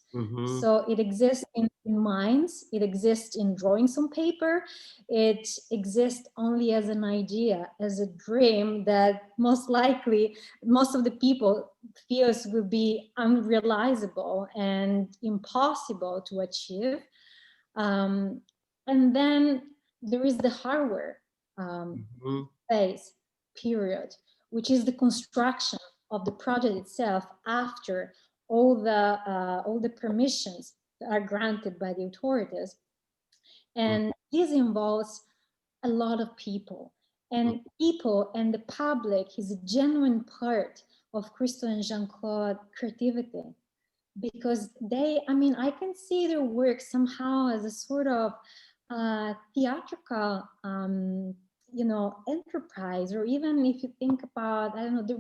So it exists in minds, it exists in drawings on paper, it exists only as an idea, as a dream that most likely most of the people feels will be unrealizable and impossible to achieve. And then there is the hardware phase, period, which is the construction of the project itself after all the permissions are granted by the authorities. And this involves a lot of people, and the public is a genuine part of Christo and Jean-Claude creativity, because I can see their work somehow as a sort of theatrical you know, enterprise, or even if you think about, I don't know, the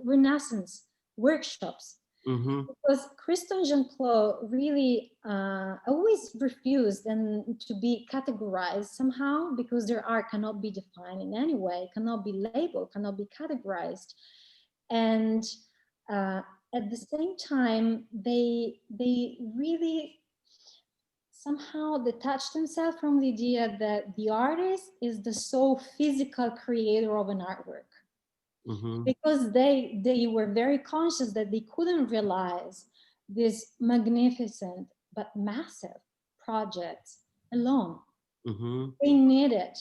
Renaissance workshops, because Christo and Jean-Claude really always refused to be categorized somehow, because their art cannot be defined in any way, cannot be labeled, cannot be categorized. And at the same time, they really somehow detach themselves from the idea that the artist is the sole physical creator of an artwork. Because they were very conscious that they couldn't realize this magnificent but massive projects alone. They needed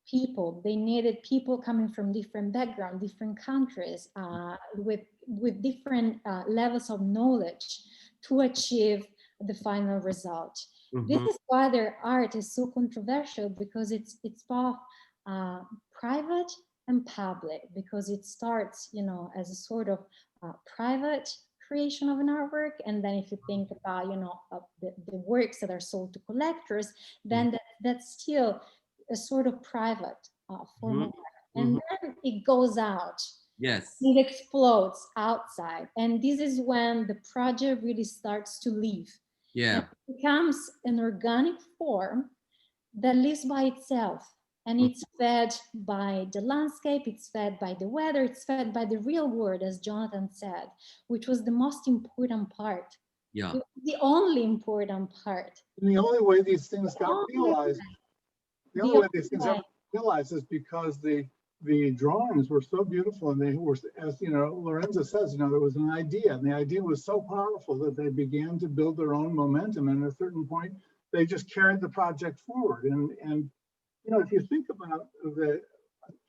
people. They needed people coming from different backgrounds, different countries, with different levels of knowledge to achieve the final result. This is why their art is so controversial, because it's both private and public, because it starts, you know, as a sort of private creation of an artwork, and then if you think about, you know, the works that are sold to collectors, then that's still a sort of private form of art, and then it goes out. Yes. It explodes outside, and this is when the project really starts to live. Yeah. It becomes an organic form that lives by itself. And it's fed by the landscape, it's fed by the weather, it's fed by the real world, as Jonathan said, which was the most important part. Yeah. The only important part. And the only way these things got realized, the only way these things got realized is because the drawings were so beautiful, and they were, as you know, Lorenza says, you know, there was an idea, and the idea was so powerful that they began to build their own momentum, and at a certain point, they just carried the project forward. And you know, if you think about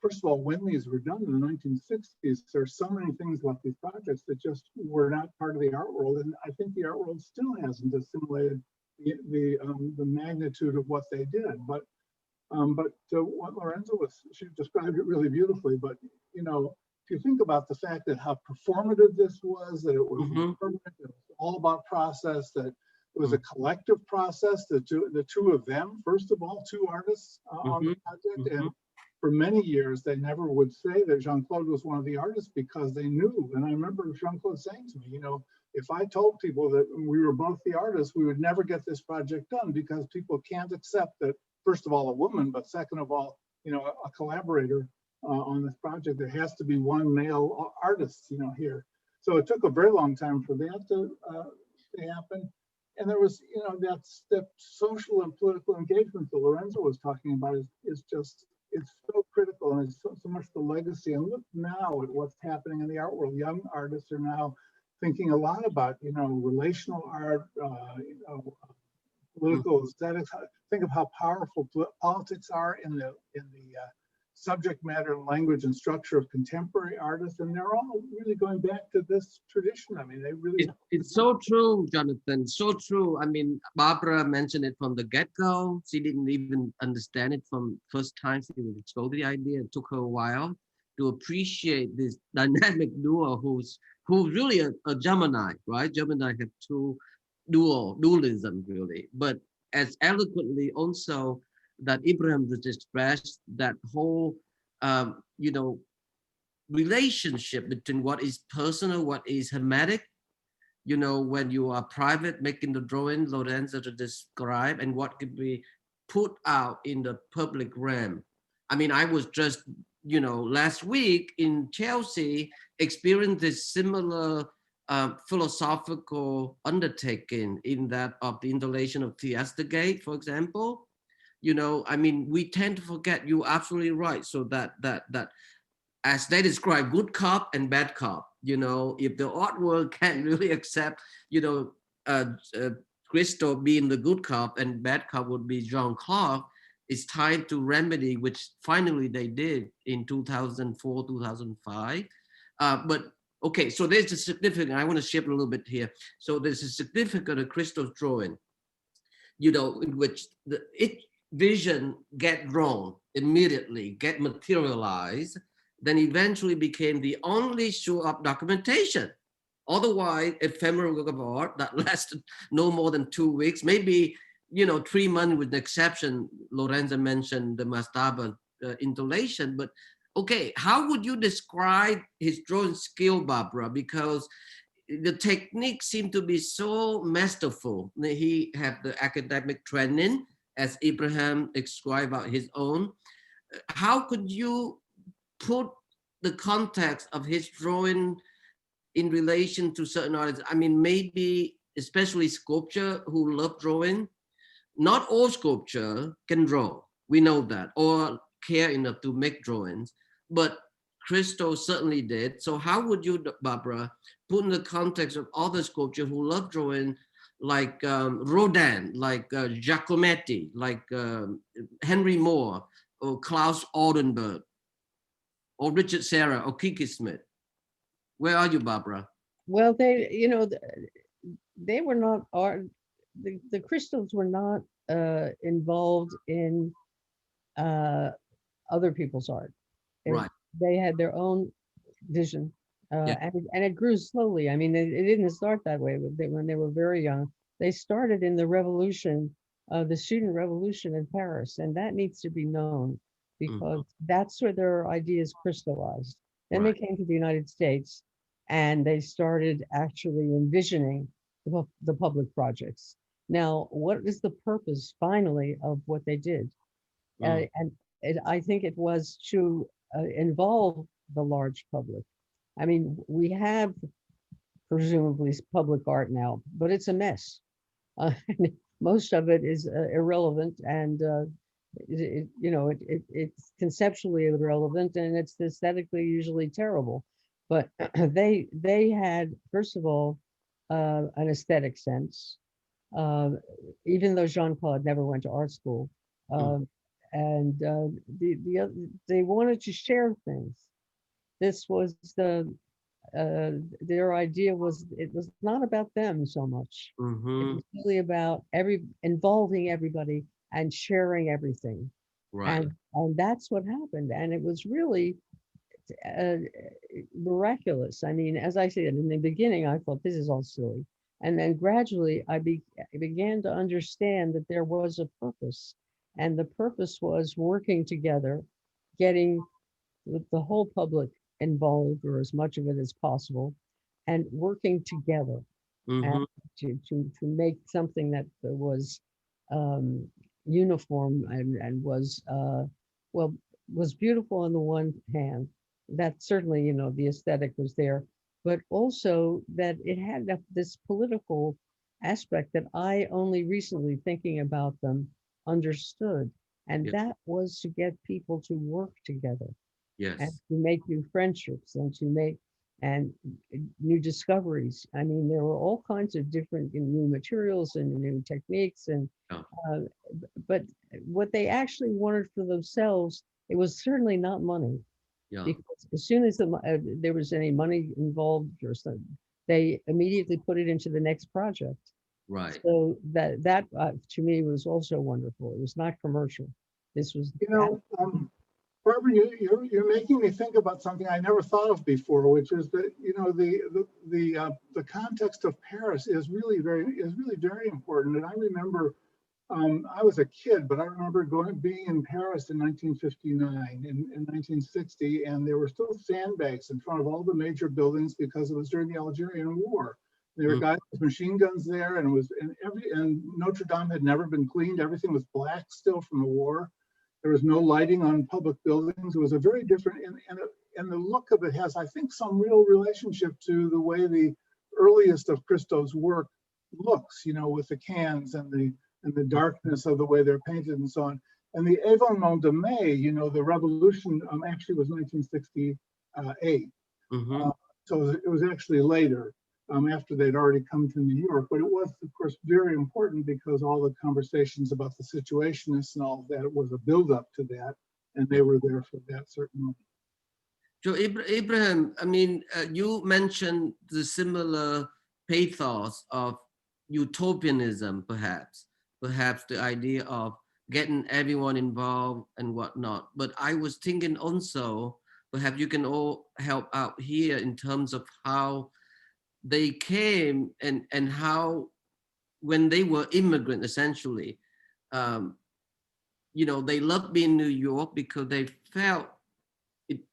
first of all, when these were done in the 1960s, there's so many things about these projects that just were not part of the art world. And I think the art world still hasn't assimilated the magnitude of what they did. But what Lorenza she described it really beautifully. But, you know, if you think about the fact that how performative this was, that it was permanent, it was all about process, that it was a collective process, the two of them, first of all, two artists on the project. And for many years, they never would say that Jean-Claude was one of the artists, because they knew. And I remember Jean-Claude saying to me, you know, if I told people that we were both the artists, we would never get this project done, because people can't accept that, first of all, a woman, but second of all, you know, a collaborator on this project. There has to be one male artist, you know, here. So it took a very long time for that to happen. And there was, you know, that social and political engagement that Lorenza was talking about is just, it's so critical, and it's so much the legacy. And look now at what's happening in the art world. Young artists are now thinking a lot about, you know, relational art, you know, political aesthetics. Think of how powerful politics are in the subject matter, language, and structure of contemporary artists, and they're all really going back to this tradition. I mean, they really. It's so true, Jonathan. So true. I mean, Barbara mentioned it from the get-go. She didn't even understand it from first time she was exposed to the idea. It took her a while to appreciate this dynamic duo who's really a Gemini, right? Gemini have two dualism really, but as eloquently also that Ibrahim just expressed, that whole, you know, relationship between what is personal, what is hermetic, you know, when you are private, making the drawing, Lorenza to describe, and what could be put out in the public realm. I mean, I was just, you know, last week in Chelsea, experienced this similar philosophical undertaking in that of the installation of Fiesta Gate, for example. You know, I mean, we tend to forget, you're absolutely right. So that as they describe, good cop and bad cop, you know, if the art world can't really accept, you know, Christo being the good cop and bad cop would be Jean-Claude, it's time to remedy, which finally they did in 2004, 2005. But okay, so there's a significant, I want to shift a little bit here. So there's a significant of Christo's drawing, you know, in which its vision get drawn immediately, get materialized, then eventually became the only show-up documentation. Otherwise, ephemeral work of art that lasted no more than 2 weeks, maybe, you know, 3 months with the exception, Lorenza mentioned the Mastaba installation, but okay, how would you describe his drawing skill, Barbara? Because the technique seemed to be so masterful. He had the academic training, as Ibrahim described about his own. How could you put the context of his drawing in relation to certain artists? I mean, maybe especially sculpture who love drawing. Not all sculpture can draw, we know that, or care enough to make drawings, but Christo certainly did. So how would you, Barbara, put in the context of other sculpture who love drawing, like Rodin, like Giacometti, like Henry Moore, or Klaus Oldenburg, or Richard Serra, or Kiki Smith? Where are you, Barbara? Well, they were not art. The Christos were not involved in other people's art. Right. They had their own vision, and it grew slowly. I mean, it didn't start that way when they were very young. They started in the revolution, the student revolution in Paris, and that needs to be known because that's where their ideas crystallized. Then they came to the United States, and they started actually envisioning the public projects. Now, what is the purpose finally of what they did? I think it was to involve the large public. I mean, we have presumably public art now, but it's a mess. Most of it is irrelevant, and it's conceptually irrelevant, and it's aesthetically usually terrible. But they had, first of all, an aesthetic sense, even though Jean-Claude never went to art school. And they wanted to share things. This was their idea was, it was not about them so much. It was really about involving everybody and sharing everything. Right. And that's what happened. And it was really miraculous. I mean, as I said, in the beginning, I thought this is all silly. And then gradually I began to understand that there was a purpose. And the purpose was working together, getting the whole public involved, or as much of it as possible, and working together and to make something that was uniform and was beautiful on the one hand. That certainly, the aesthetic was there, but also that it had this political aspect that I only recently, thinking about them, understood. And that was to get people to work together. Yes. And to make new friendships and to make new discoveries. I mean, there were all kinds of different new materials and new techniques, and but what they actually wanted for themselves, it was certainly not money. Because as soon as there was any money involved or something, they immediately put it into the next project. Right. So that to me was also wonderful. It was not commercial. This was, Barbara, you're making me think about something I never thought of before, which is that the context of Paris is really very important. And I remember I was a kid, but I remember being in Paris in 1959 and 1960, and there were still sandbags in front of all the major buildings because it was during the Algerian War. There were guys with machine guns there, and Notre Dame had never been cleaned. Everything was black still from the war. There was no lighting on public buildings. It was a very different, and the look of it has, I think, some real relationship to the way the earliest of Christo's work looks, with the cans and the darkness of the way they're painted and so on. And the Événement de Mai, the revolution actually was 1968. So it was actually later. After they'd already come to New York, but it was, of course, very important because all the conversations about the Situationists and all of that, it was a build-up to that, and they were there for that certainly. So Ibrahim, I mean, you mentioned the similar pathos of utopianism, perhaps the idea of getting everyone involved and whatnot. But I was thinking also, perhaps you can all help out here in terms of how they came and how, when they were immigrant, essentially, they loved being in New York because they felt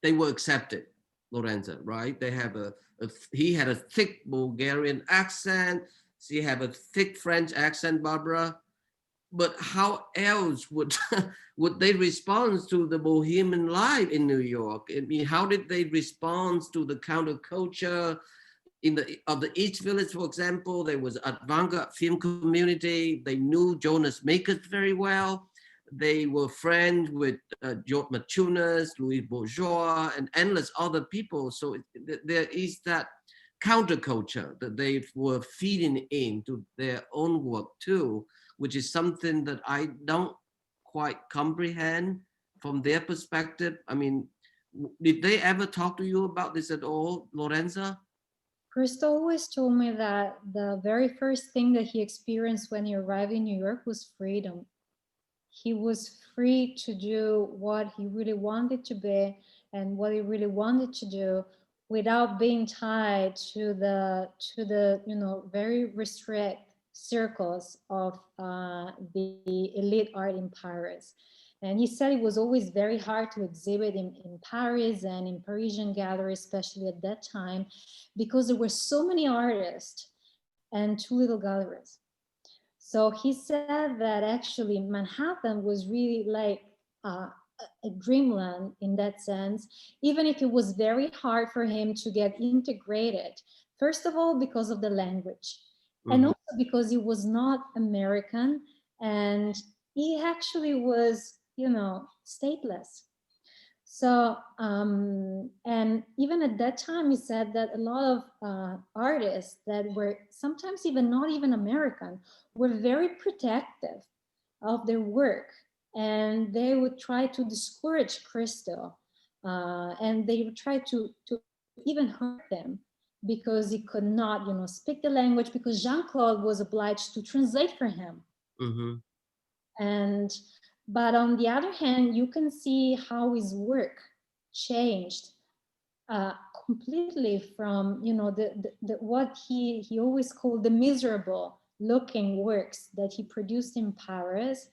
they were accepted. Lorenza, right? They have he had a thick Bulgarian accent. She had a thick French accent, Barbara. But how else would they respond to the bohemian life in New York? I mean, how did they respond to the counterculture? in the East Village, for example, there was avant-garde film community. They knew Jonas Makers very well. They were friends with George Machunas, Louis Bourgeois, and endless other people. So there is that counterculture that they were feeding into their own work too, which is something that I don't quite comprehend from their perspective. I mean, did they ever talk to you about this at all, Lorenza? Christo always told me that the very first thing that he experienced when he arrived in New York was freedom. He was free to do what he really wanted to be and what he really wanted to do without being tied to the very restrict circles of the elite art in Paris. And he said it was always very hard to exhibit in Paris and in Parisian galleries, especially at that time, because there were so many artists and too little galleries. So he said that actually Manhattan was really like a dreamland in that sense, even if it was very hard for him to get integrated. First of all, because of the language, and also because he was not American, and he actually was, stateless. So, and even at that time, he said that a lot of artists that were sometimes even not even American were very protective of their work, and they would try to discourage Christo, and they would try to even hurt him because he could not, speak the language, because Jean-Claude was obliged to translate for him. But on the other hand, you can see how his work changed completely from, what he always called the miserable looking works that he produced in Paris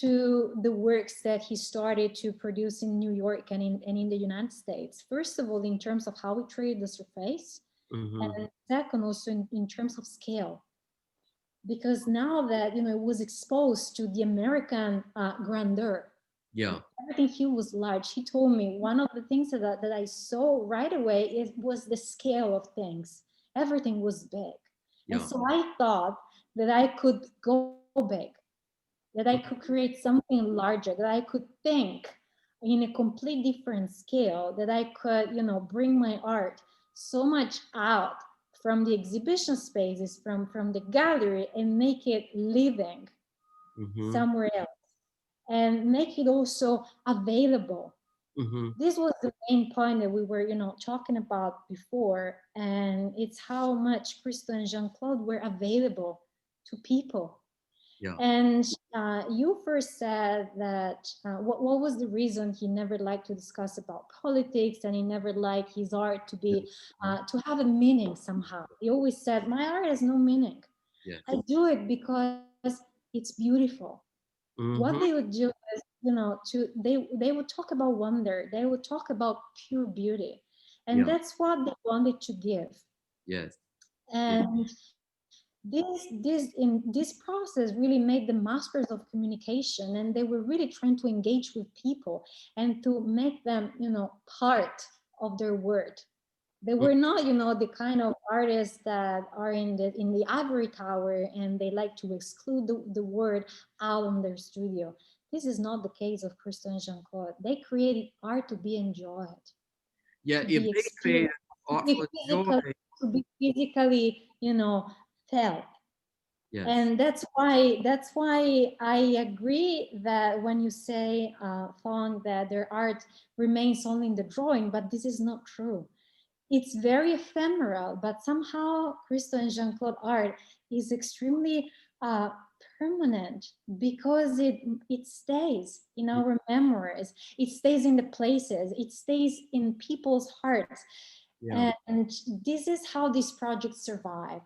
to the works that he started to produce in New York and in the United States. First of all, in terms of how he treated the surface, and second, also in terms of scale. Because now that, it was exposed to the American grandeur, everything he was large. He told me one of the things that I saw right away was the scale of things. Everything was big. And so I thought that I could go big, that I could create something larger, that I could think in a complete different scale, that I could, bring my art so much out from the exhibition spaces, from the gallery, and make it living somewhere else, and make it also available. This was the main point that we were, talking about before, and it's how much Christo and Jean-Claude were available to people. And you first said that what was the reason he never liked to discuss about politics, and he never liked his art to be to have a meaning somehow. He always said, my art has no meaning. I do it because it's beautiful. What they would do is, they would talk about wonder. They would talk about pure beauty, and that's what they wanted to give. And this process really made them masters of communication, and they were really trying to engage with people and to make them, part of their world. They were not, the kind of artists that are in the ivory tower and they like to exclude the word out in their studio. This is not the case of Christo and Jean-Claude. They created art to be enjoyed. If they create art for joy, to be physically, felt. And that's why I agree that when you say, Phong, that their art remains only in the drawing, but this is not true. It's very ephemeral, but somehow Christo and Jean-Claude art is extremely permanent, because it stays in our memories. It stays in the places. It stays in people's hearts. And this is how these projects survive.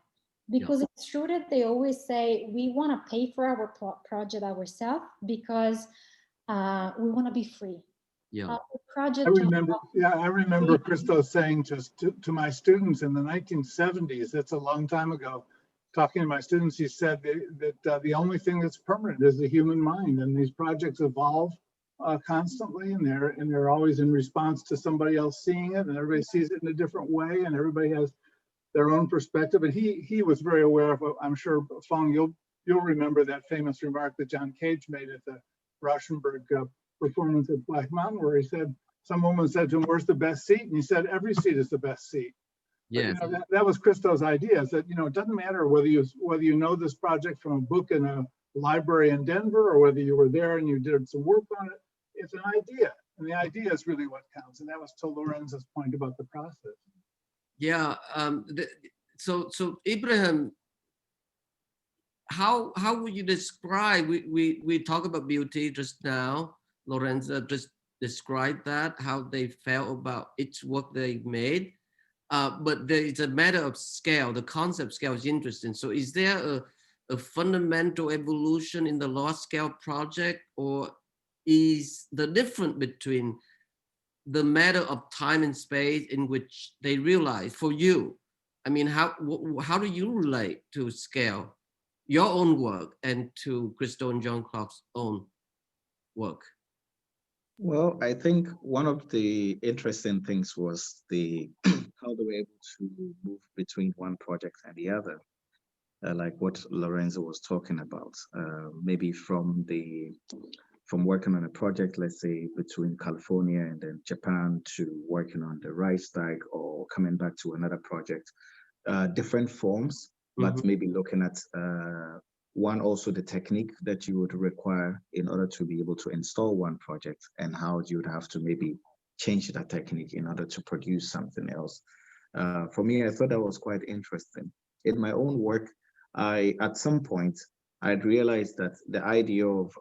Because it's true that they always say, we want to pay for our project ourselves because we want to be free. I remember Christo saying to my students in the 1970s, that's a long time ago, talking to my students, he said that the only thing that's permanent is the human mind, and these projects evolve constantly, and they're always in response to somebody else seeing it, and everybody sees it in a different way, and everybody has their own perspective. And he was very aware of, I'm sure, Phong, you'll remember that famous remark that John Cage made at the Rauschenberg performance at Black Mountain, where he said, some woman said to him, "Where's the best seat?" And he said, "Every seat is the best seat." Yes. But, that was Christo's idea, is that, it doesn't matter whether you know this project from a book in a library in Denver, or whether you were there and you did some work on it. It's an idea, and the idea is really what counts. And that was to Lorenza's point about the process. Yeah. So Ibrahim, how would you describe? We talk about beauty just now. Lorenza just described that, how they felt about each work they made. But it's a matter of scale. The concept scale is interesting. So is there a fundamental evolution in the large scale project, or is the difference between the matter of time and space in which they realize for you? I mean, how do you relate to scale, your own work, and to Christo and Jean-Claude's own work? Well, I think one of the interesting things was how they were able to move between one project and the other, like what Lorenzo was talking about. Maybe from working on a project, let's say between California and then Japan, to working on the Reichstag, or coming back to another project, different forms, but maybe looking at one, also the technique that you would require in order to be able to install one project, and how you would have to maybe change that technique in order to produce something else. For me, I thought that was quite interesting. In my own work, at some point, I'd realized that the idea of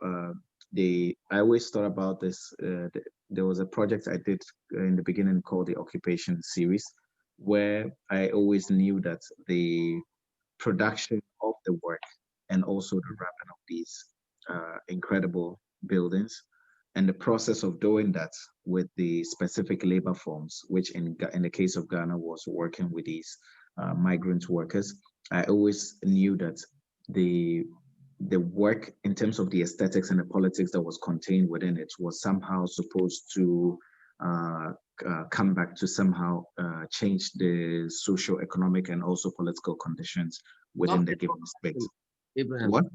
I always thought about this. There was a project I did in the beginning called the Occupation Series, where I always knew that the production of the work and also the wrapping of these incredible buildings, and the process of doing that with the specific labor forms, which in the case of Ghana was working with these migrant workers, I always knew that the work in terms of the aesthetics and the politics that was contained within it was somehow supposed to come back to somehow change the socio-economic and also political conditions within the given space. Ibrahim, What?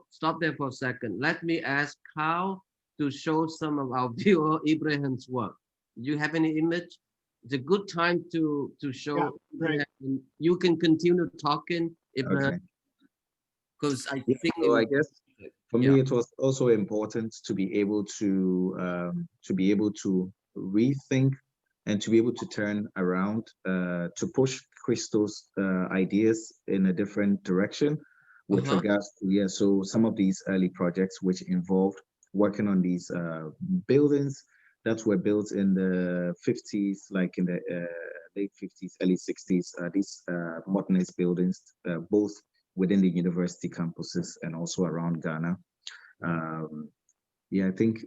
Stop there for a second. Let me ask how to show some of our viewer Ibrahim's work. Do you have any image? It's a good time to show. Yeah, right. You can continue talking, Ibrahim, because I think. So I guess for me, it was also important to be able to rethink and to be able to turn around, to push Christo's ideas in a different direction with regards to, so some of these early projects which involved working on these buildings that were built in the 50s, like in the late 50s, early 60s, these modernist buildings, both within the university campuses and also around Ghana. I think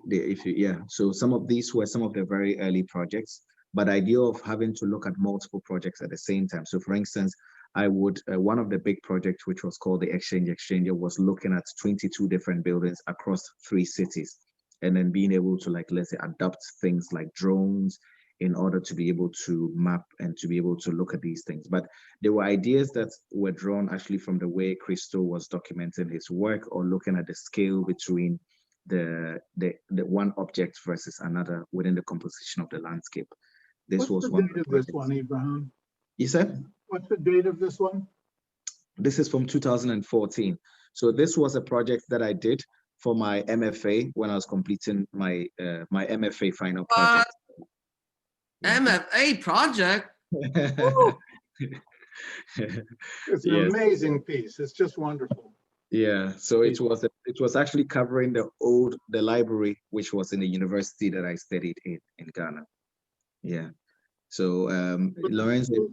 so some of these were some of the very early projects, but the idea of having to look at multiple projects at the same time. So for instance, I would, one of the big projects, which was called the Exchange Exchanger, was looking at 22 different buildings across 3 cities, and then being able to, like, let's say, adopt things like drones in order to be able to map and to be able to look at these things. But there were ideas that were drawn actually from the way Christo was documenting his work, or looking at the scale between the one object versus another within the composition of the landscape. This was one of the this one, Ibrahim. You said? What's the date of this one? This is from 2014. So this was a project that I did for my MFA when I was completing my my MFA final project. MFA project? It's an amazing piece. It's just wonderful. Yeah, so it was actually covering the library, which was in the university that I studied in Ghana. Yeah. So Lorenzo,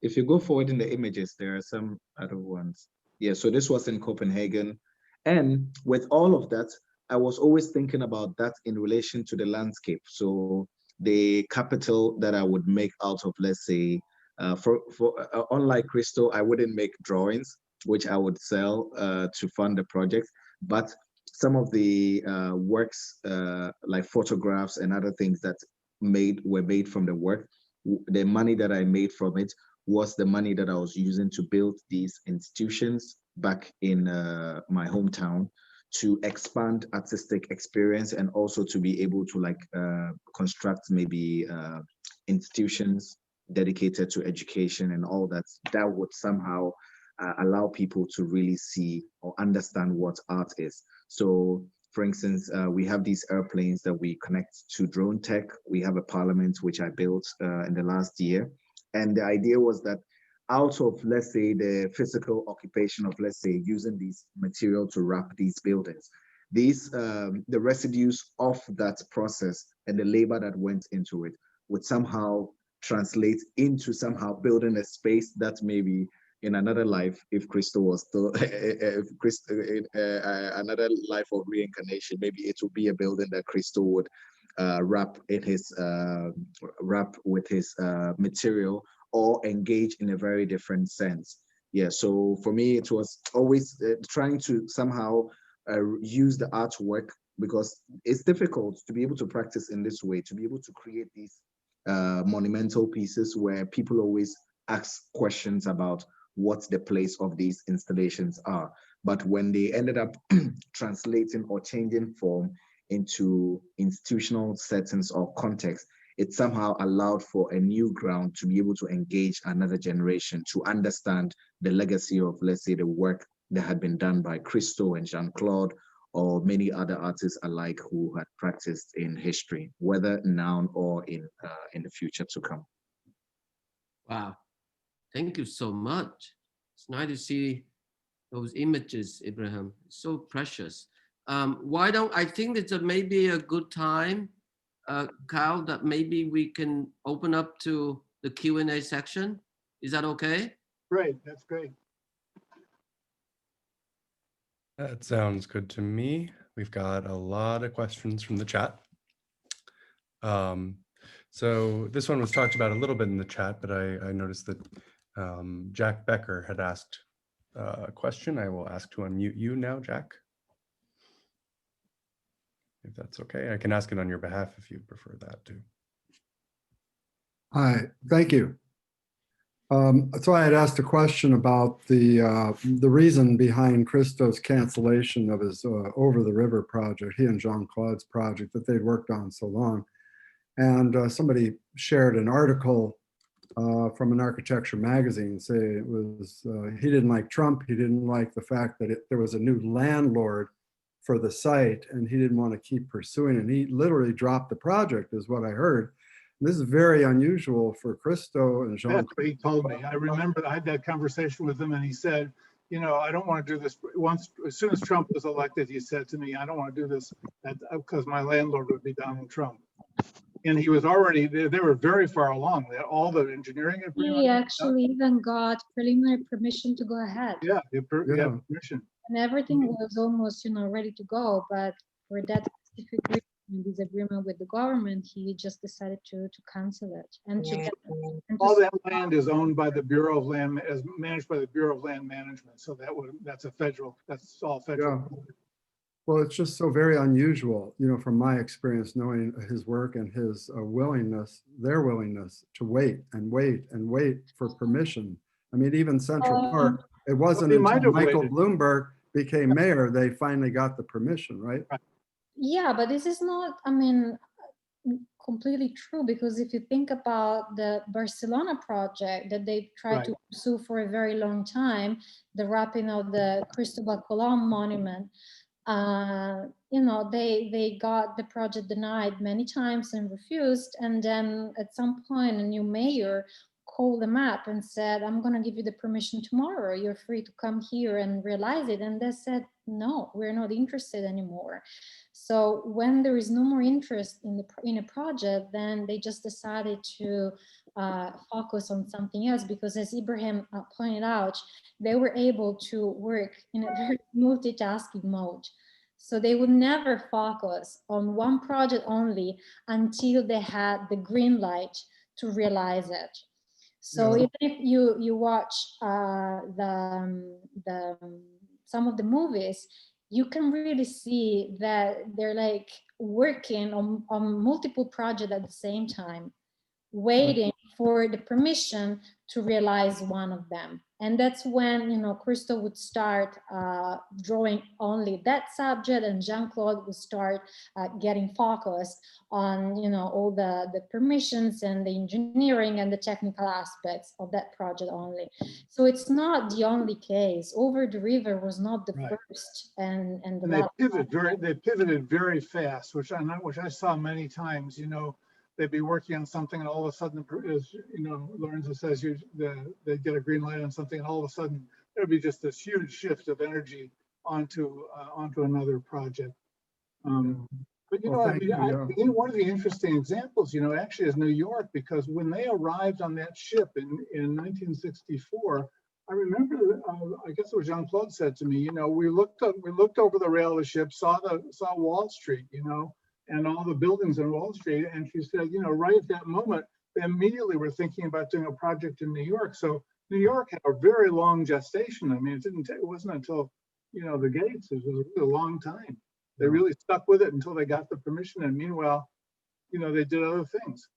if you go forward in the images, there are some other ones. Yeah, so this was in Copenhagen. And with all of that, I was always thinking about that in relation to the landscape. So the capital that I would make out of, let's say, unlike Christo, I wouldn't make drawings, which I would sell to fund the project. But some of the works, like photographs and other things that were made from the work, the money that I made from it was the money that I was using to build these institutions back in my hometown, to expand artistic experience and also to be able to like construct maybe institutions dedicated to education and all that. That would somehow allow people to really see or understand what art is. So for instance, we have these airplanes that we connect to drone tech. We have a parliament which I built in the last year. And the idea was that out of, let's say, the physical occupation of, let's say, using these material to wrap these buildings, these, the residues of that process and the labor that went into it would somehow translate into somehow building a space that maybe in another life, if Christo was still, another life of reincarnation, maybe it would be a building that Christo would wrap in his, wrap with his material, or engage in a very different sense. Yeah, so for me, it was always trying to somehow use the artwork, because it's difficult to be able to practice in this way, to be able to create these monumental pieces where people always ask questions about what the place of these installations are. But when they ended up translating or changing form into institutional settings or context, it somehow allowed for a new ground to be able to engage another generation to understand the legacy of, let's say, the work that had been done by Christo and Jean-Claude, or many other artists alike who had practiced in history, whether now or in the future to come. Wow, thank you so much. It's nice to see those images, Ibrahim. It's so precious. Why don't I think it's maybe a good time, Kyle, that maybe we can open up to the Q&A section. Is that okay? Great, that's great. That sounds good to me. We've got a lot of questions from the chat. So this one was talked about a little bit in the chat, but I noticed that Jack Becker had asked a question. I will ask to unmute you now, Jack. If that's okay, I can ask it on your behalf if you prefer that too. Hi, thank you. So I had asked a question about the reason behind Christo's cancellation of his Over the River project, he and Jean-Claude's project that they'd worked on so long. And somebody shared an article from an architecture magazine saying it was, he didn't like Trump, he didn't like the fact that there was a new landlord for the site and he didn't want to keep pursuing it. And he literally dropped the project is what I heard. This is very unusual for Christo and Jean. That's what he told me. I remember I had that conversation with him and he said, you know, I don't want to do this. Once, as soon as Trump was elected, he said to me, I don't want to do this because my landlord would be Donald Trump. And he was already, they were very far along. All the engineering. He actually even got preliminary permission to go ahead. Yeah, he had permission. And everything was almost, you know, ready to go. But for that specific reason, disagreement with the government, he just decided to cancel it. And to get all that land is owned by the Bureau of Land, as managed by the Bureau of Land Management. So that's a federal, that's all federal. Yeah. Well, it's just so very unusual, you know, from my experience knowing his work and his willingness, their willingness to wait and wait and wait for permission. I mean, even Central Park, it wasn't until Michael Bloomberg became mayor, they finally got the permission, right? Yeah, but this is not, I mean, completely true, because if you think about the Barcelona project that they tried to pursue for a very long time, the wrapping of the Cristobal Colon monument, you know, they got the project denied many times and refused. And then at some point, a new mayor called them up and said, I'm going to give you the permission tomorrow. You're free to come here and realize it. And they said, no, we're not interested anymore. So when there is no more interest in a project, then they just decided to focus on something else, because as Ibrahim pointed out, they were able to work in a very multitasking mode. So they would never focus on one project only until they had the green light to realize it. So even if you watch some of the movies, you can really see that they're like working on multiple projects at the same time. waiting for the permission to realize one of them. And that's when, Christo would start drawing only that subject, and Jean-Claude would start getting focused on, all the permissions and the engineering and the technical aspects of that project only. So it's not the only case. Over the River was not the first, and they pivoted very fast, which I saw many times. They'd be working on something, and all of a sudden, as Lorenza says, they'd get a green light on something, and all of a sudden there'd be just this huge shift of energy onto another project. But I think one of the interesting examples, actually is New York, because when they arrived on that ship in 1964, I remember, I guess it was Jean-Claude said to me, we looked over the rail of the ship, saw Wall Street, and all the buildings on Wall Street. And she said, right at that moment, they immediately were thinking about doing a project in New York. So New York had a very long gestation. I mean, it wasn't until, the gates, it was a really long time. They really stuck with it until they got the permission. And meanwhile, they did other things.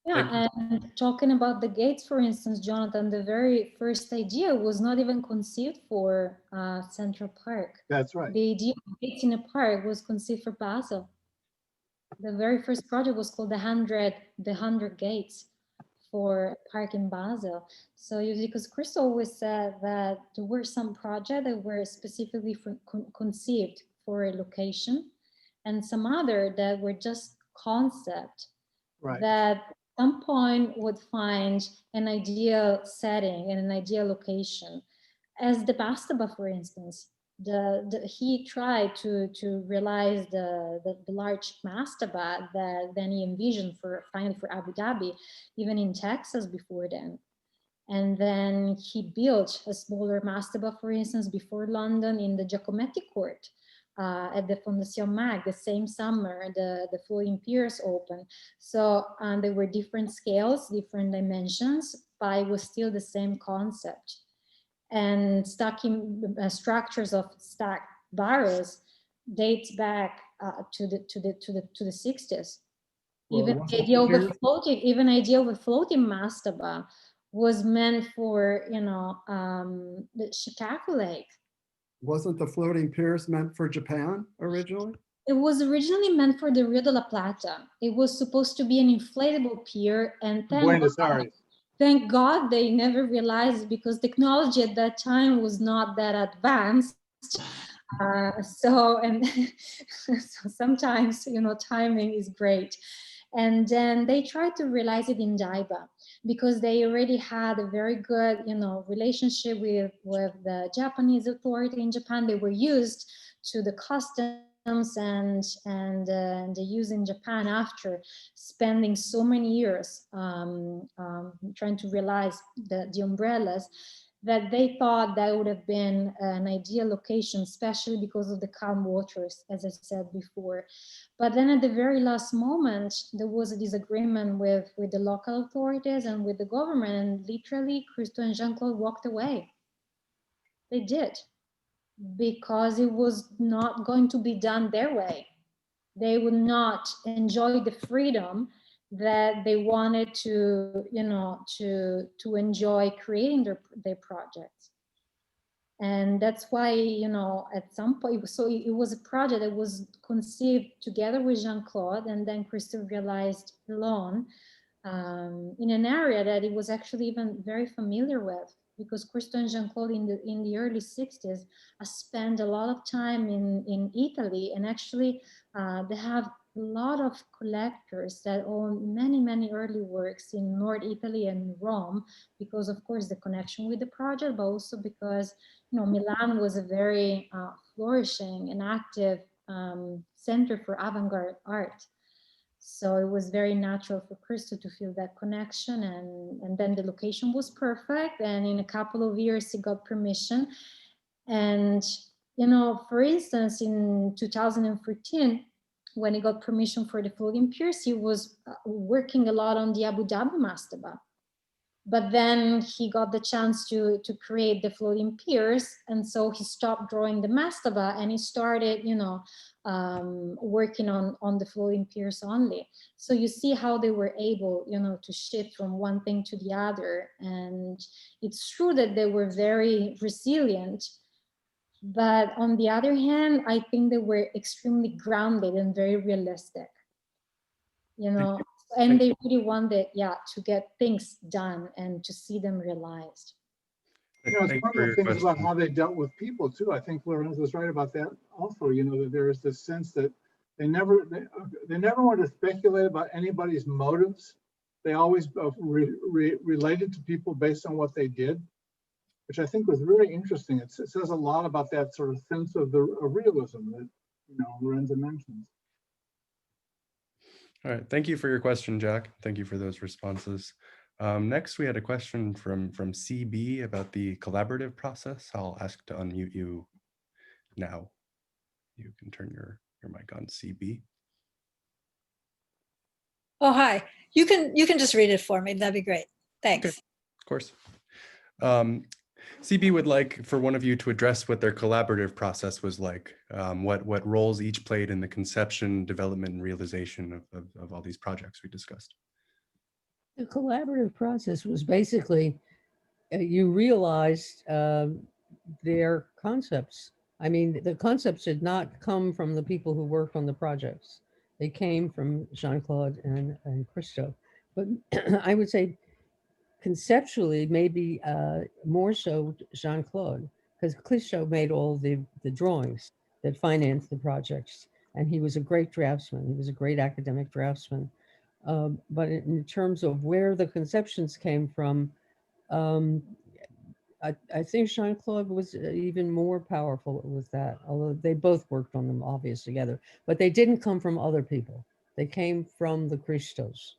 Yeah, and talking about the gates, for instance, Jonathan, the very first idea was not even conceived for Central Park. That's right. The idea of gates in a park was conceived for Basel. The very first project was called the 100 Gates for a park in Basel. So because Christo always said that there were some projects that were specifically conceived for a location, and some other that were just concept that some point would find an ideal setting and an ideal location. As the Mastaba, for instance, he tried to realize the large Mastaba that then he envisioned finally for Abu Dhabi, even in Texas before then. And then he built a smaller Mastaba, for instance, before London in the Giacometti Court. At the Fondation Mag, the same summer, the Floating Piers opened. So there were different scales, different dimensions, but it was still the same concept. And structures of stacked barrels dates back to the 60s. Even the idea of a floating mastaba was meant for the Chicago Lake. Wasn't the Floating Piers meant for Japan originally? It was originally meant for the Rio de la Plata. It was supposed to be an inflatable pier, and thank God they never realized, because technology at that time was not that advanced. So sometimes, timing is great. And then they tried to realize it in Daiba, because they already had a very good, relationship with the Japanese authority in Japan. They were used to the customs and the use in Japan after spending so many years trying to realize the umbrellas, that they thought that would have been an ideal location, especially because of the calm waters, as I said before. But then at the very last moment, there was a disagreement with the local authorities and with the government, and literally Christo and Jean-Claude walked away. They did, because it was not going to be done their way. They would not enjoy the freedom that they wanted to enjoy creating their projects. And that's why, at some point, so it was a project that was conceived together with Jean-Claude, and then Christo realized alone in an area that it was actually even very familiar with, because Christo and Jean-Claude in the early 60s spent a lot of time in Italy, and actually they have a lot of collectors that own many early works in North Italy and Rome, because of course the connection with the project, but also because Milan was a very flourishing and active center for avant-garde art. So it was very natural for Christo to feel that connection, and then the location was perfect, and in a couple of years he got permission. And for instance, in 2014, when he got permission for the Floating Piers, he was working a lot on the Abu Dhabi Mastaba, But then he got the chance to create the Floating Piers, and so he stopped drawing the Mastaba and he started, working on the Floating Piers only. So you see how they were able, to shift from one thing to the other. And it's true that they were very resilient, but on the other hand, I think they were extremely grounded and very realistic, and they really wanted, to get things done and to see them realized. It's one of the things about how they dealt with people too. I think Lorenza was right about that also, that there is this sense that they never wanted to speculate about anybody's motives. They always related to people based on what they did, which I think was really interesting. It says a lot about that sort of sense of realism that, Lorenza mentions. All right, thank you for your question, Jack. Thank you for those responses. Next, we had a question from CB about the collaborative process. I'll ask to unmute you now. You can turn your mic on, CB. Oh, hi. You can just read it for me. That'd be great. Thanks. Okay, of course. CB would like for one of you to address what their collaborative process was like, what roles each played in the conception, development, and realization of all these projects we discussed. The collaborative process was basically, you realized their concepts. I mean, the concepts did not come from the people who worked on the projects. They came from Jean-Claude and Christo. But I would say conceptually, maybe more so Jean-Claude, because Christo made all the drawings that financed the projects. And he was a great draftsman. He was a great academic draftsman. But in terms of where the conceptions came from, I think Jean-Claude was even more powerful with that, although they both worked on them obviously together, but they didn't come from other people. They came from the Christos.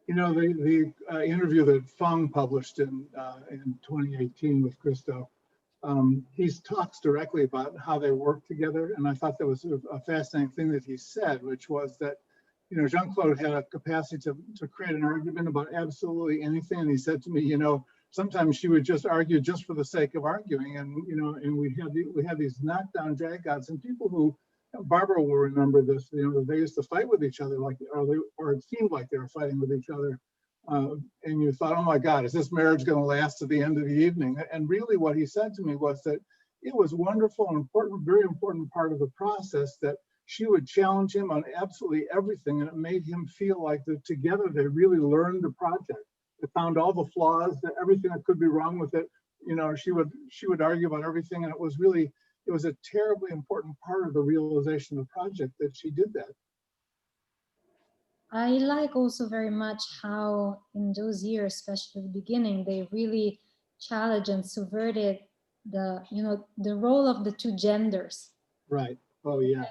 The interview that Phong published in 2018 with Christo, he talks directly about how they worked together. And I thought that was a fascinating thing that he said, which was that, Jean-Claude had a capacity to create an argument about absolutely anything. And he said to me, sometimes she would just argue just for the sake of arguing. And, and we had these knockdown dragouts, and people who, Barbara will remember this, they used to fight with each other, or it seemed like they were fighting with each other. And you thought, oh my God, is this marriage going to last to the end of the evening? And really what he said to me was that it was wonderful and important, very important part of the process that she would challenge him on absolutely everything. And it made him feel like that together they really learned the project. They found all the flaws, everything that could be wrong with it. She would argue about everything. And it was a terribly important part of the realization of the project that she did that. I like also very much how in those years, especially at the beginning, they really challenged and subverted the role of the two genders. Right. Oh yeah.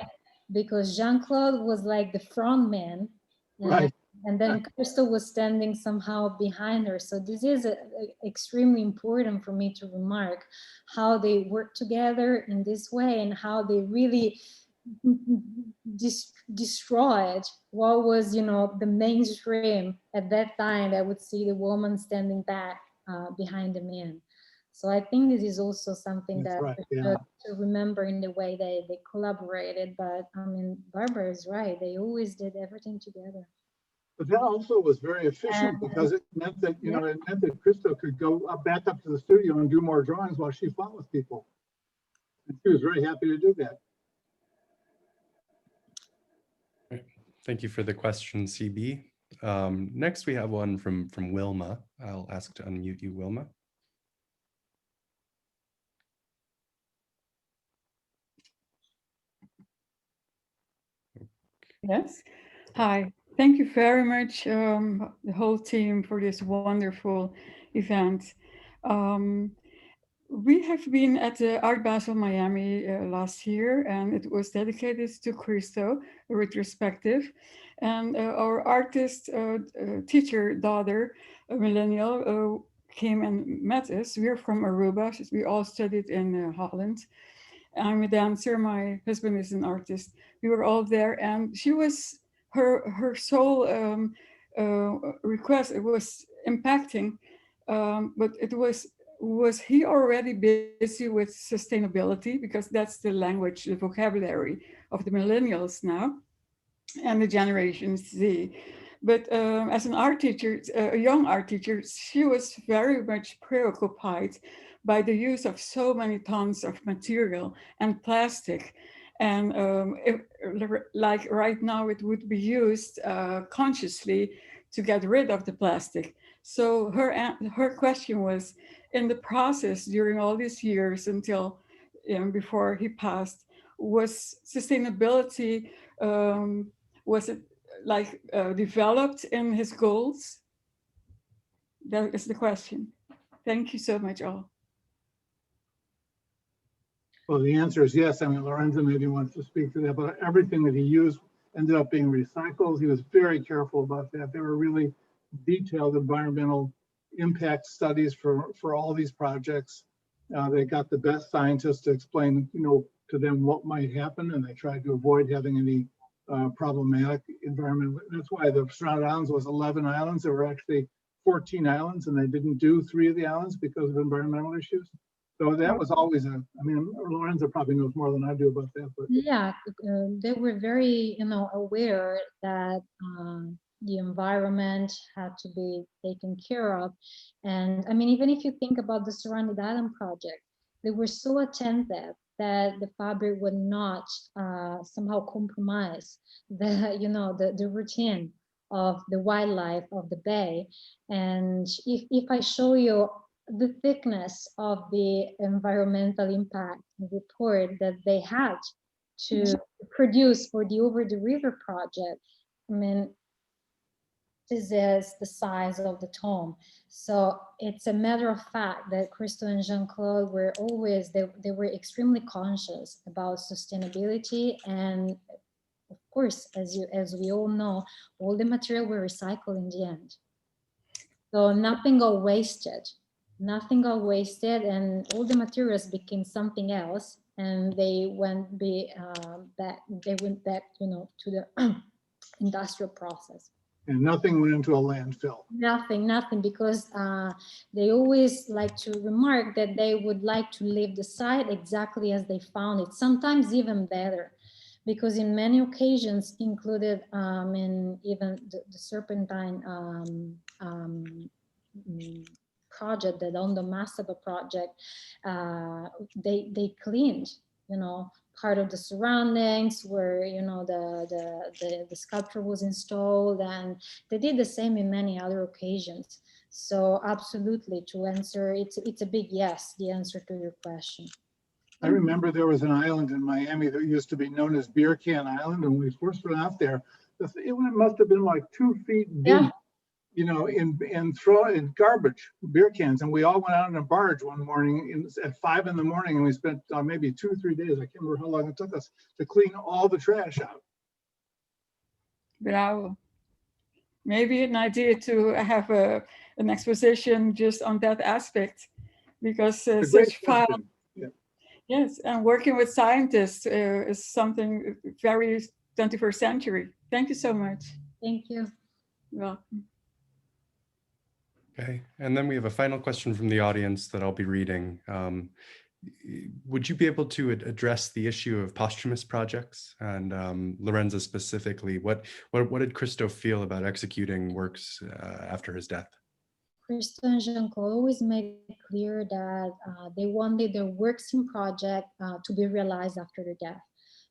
Because Jean-Claude was like the front man, right, and then Christo was standing somehow behind her. So this is extremely important for me to remark how they work together in this way and how they really destroyed what was, the mainstream at that time. I would see the woman standing back behind the man. So I think this is also something that's that right, we should to remember in the way they collaborated. But I mean, Barbara is right. They always did everything together. But that also was very efficient because it meant that, it meant that Christo could go back up to the studio and do more drawings while she fought with people. And she was very happy to do that. Thank you for the question, CB. Next, we have one from Wilma. I'll ask to unmute you, Wilma. Yes. Hi. Thank you very much, the whole team, for this wonderful event. We have been at the Art Basel Miami last year, and it was dedicated to Christo, a retrospective. And our artist teacher daughter, a millennial, came and met us. We're from Aruba. We all studied in Holland. I'm a dancer. My husband is an artist. We were all there, and she was her sole request. It was impacting, but it was he already busy with sustainability, because that's the language, the vocabulary of the millennials now and the Generation Z. But as an art teacher, a young art teacher, she was very much preoccupied by the use of so many tons of material and plastic. And like right now, it would be used consciously to get rid of the plastic. So her question was, in the process during all these years until before he passed, was sustainability, was it like developed in his goals? That is the question. Thank you so much, all. Well, the answer is yes. I mean, Lorenza maybe wants to speak to that, but everything that he used ended up being recycled. He was very careful about that. There were really detailed environmental impact studies for all these projects. They got the best scientists to explain, to them what might happen, and they tried to avoid having any problematic environment. That's why the surrounded islands was 11 islands. There were actually 14 islands, and they didn't do 3 of the islands because of environmental issues. So that was always Lorenza probably knows more than I do about that. But yeah, they were very, aware that the environment had to be taken care of. And I mean, even if you think about the Surrounded Island project, they were so attentive that the fabric would not somehow compromise the routine of the wildlife of the bay. And if I show you the thickness of the environmental impact report that they had to produce for the Over the River project, I mean, this is the size of the tome. So it's a matter of fact that Christo and Jean-Claude were always, they were extremely conscious about sustainability. And of course, as we all know, all the material were recycled in the end. So nothing got wasted. Nothing got wasted, and all the materials became something else, and they went back. They went back, to the industrial process. And nothing went into a landfill. Nothing, because they always like to remark that they would like to leave the site exactly as they found it. Sometimes even better, because in many occasions, included in even the Serpentine project, that on the Mastaba project, they cleaned, part of the surroundings where the sculpture was installed, and they did the same in many other occasions. So absolutely, to answer, it's a big yes, the answer to your question. I remember there was an island in Miami that used to be known as Beer Can Island, and when we first went out there, it must have been like 2 feet deep. Yeah. in garbage, beer cans. And we all went out in a barge one morning at 5 in the morning, and we spent maybe 2 or 3 days, I can't remember how long it took us, to clean all the trash out. Bravo. Maybe an idea to have an exposition just on that aspect, because such file, yes, and working with scientists is something very 21st century. Thank you so much. Thank you. Welcome. Okay, and then we have a final question from the audience that I'll be reading. Would you be able to address the issue of posthumous projects, and Lorenza specifically? What did Christo feel about executing works after his death? Christo and Jean-Claude always made it clear that they wanted their works in project to be realized after their death.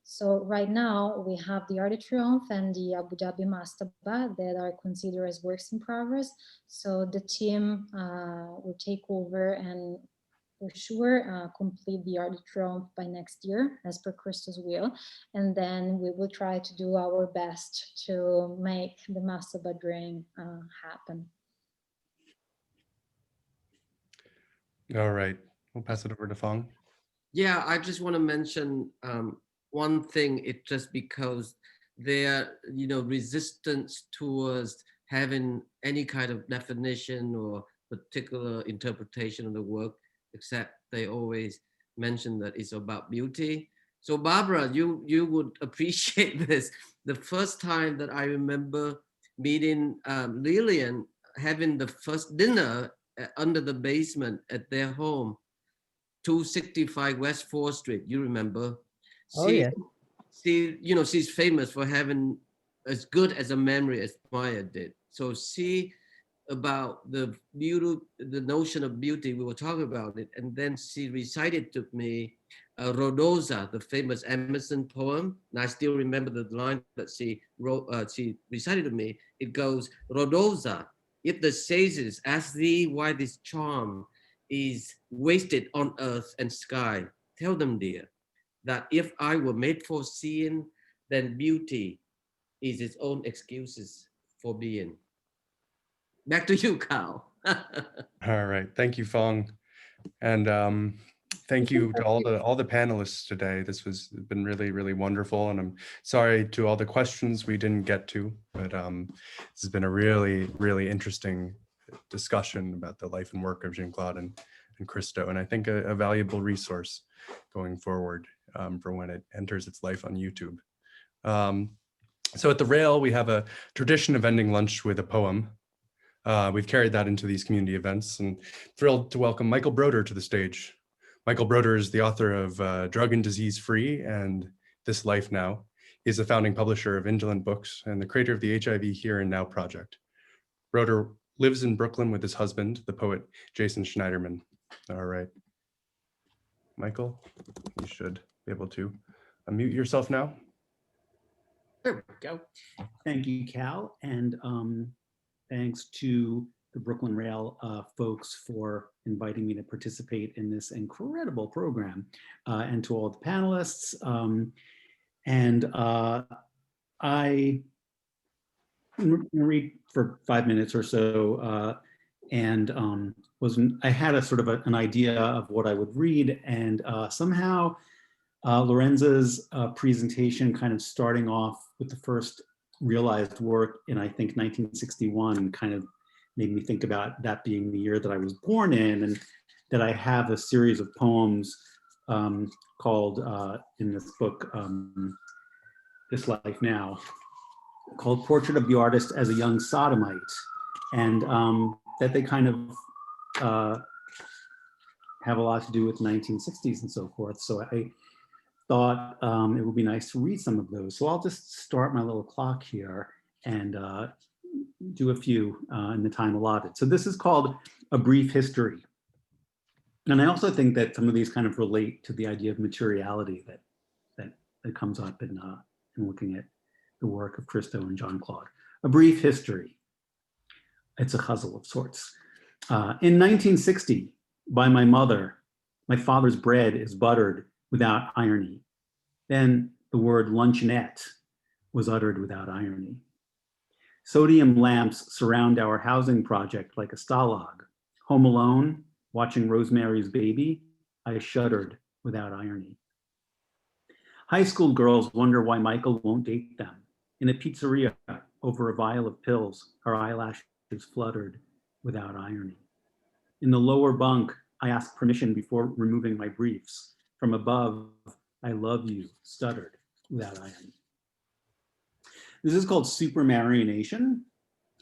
So right now we have the Art de Triomphe and the Abu Dhabi Mastaba that are considered as works in progress. So the team will take over and for sure complete the Art de Triomphe by next year, as per Christo's will. And then we will try to do our best to make the Mastaba dream happen. All right, we'll pass it over to Phong. Yeah, I just want to mention one thing. It just because their resistance towards having any kind of definition or particular interpretation of the work, except they always mention that it's about beauty. So Barbara, you would appreciate this. The first time that I remember meeting Lillian having the first dinner under the basement at their home, 265 West 4th Street. You remember? Oh, yeah. She's famous for having as good as a memory as Meyer did. So she, about the beauty, the notion of beauty, we were talking about it, and then she recited to me Rodosa, the famous Emerson poem, and I still remember the line that she wrote. She recited to me. It goes, Rodosa, if the sages ask thee why this charm is wasted on earth and sky, tell them, dear, that if I were made for seeing, then beauty is its own excuses for being. Back to you, Carl. All right, thank you, Phong, and thank you to all the panelists today. This has been really, really wonderful, and I'm sorry to all the questions we didn't get to, but this has been a really, really interesting discussion about the life and work of Jean-Claude and Christo, and I think a valuable resource going forward for when it enters its life on YouTube. So at the Rail, we have a tradition of ending lunch with a poem. We've carried that into these community events, and thrilled to welcome Michael Broder to the stage. Michael Broder is the author of Drug and Disease Free and This Life Now. He's the founding publisher of Indolent Books and the creator of the HIV Here and Now project. Broder lives in Brooklyn with his husband, the poet Jason Schneiderman. All right. Michael, you should be able to unmute yourself now. There we go. Thank you, Cal, and thanks to the Brooklyn Rail folks for inviting me to participate in this incredible program, and to all the panelists. I read for 5 minutes or so, I had a sort of an idea of what I would read, and somehow Lorenza's presentation, kind of starting off with the first realized work in, I think, 1961, kind of made me think about that being the year that I was born in, and that I have a series of poems called, in this book, This Life Now, called Portrait of the Artist as a Young Sodomite, and that they kind of have a lot to do with the 1960s and so forth. So I thought it would be nice to read some of those. So I'll just start my little clock here and do a few in the time allotted. So this is called A Brief History. And I also think that some of these kind of relate to the idea of materiality that comes up in looking at the work of Christo and Jean-Claude. A Brief History. It's a puzzle of sorts. In 1960, by my mother, my father's bread is buttered without irony. Then the word luncheonette was uttered without irony. Sodium lamps surround our housing project like a stalag. Home alone, watching Rosemary's Baby, I shuddered without irony. High school girls wonder why Michael won't date them. In a pizzeria over a vial of pills, her eyelashes fluttered without irony. In the lower bunk, I asked permission before removing my briefs. From above, I love you, stuttered without irony. This is called supermarionation.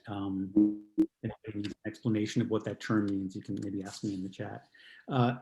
If you need an explanation of what that term means, you can maybe ask me in the chat.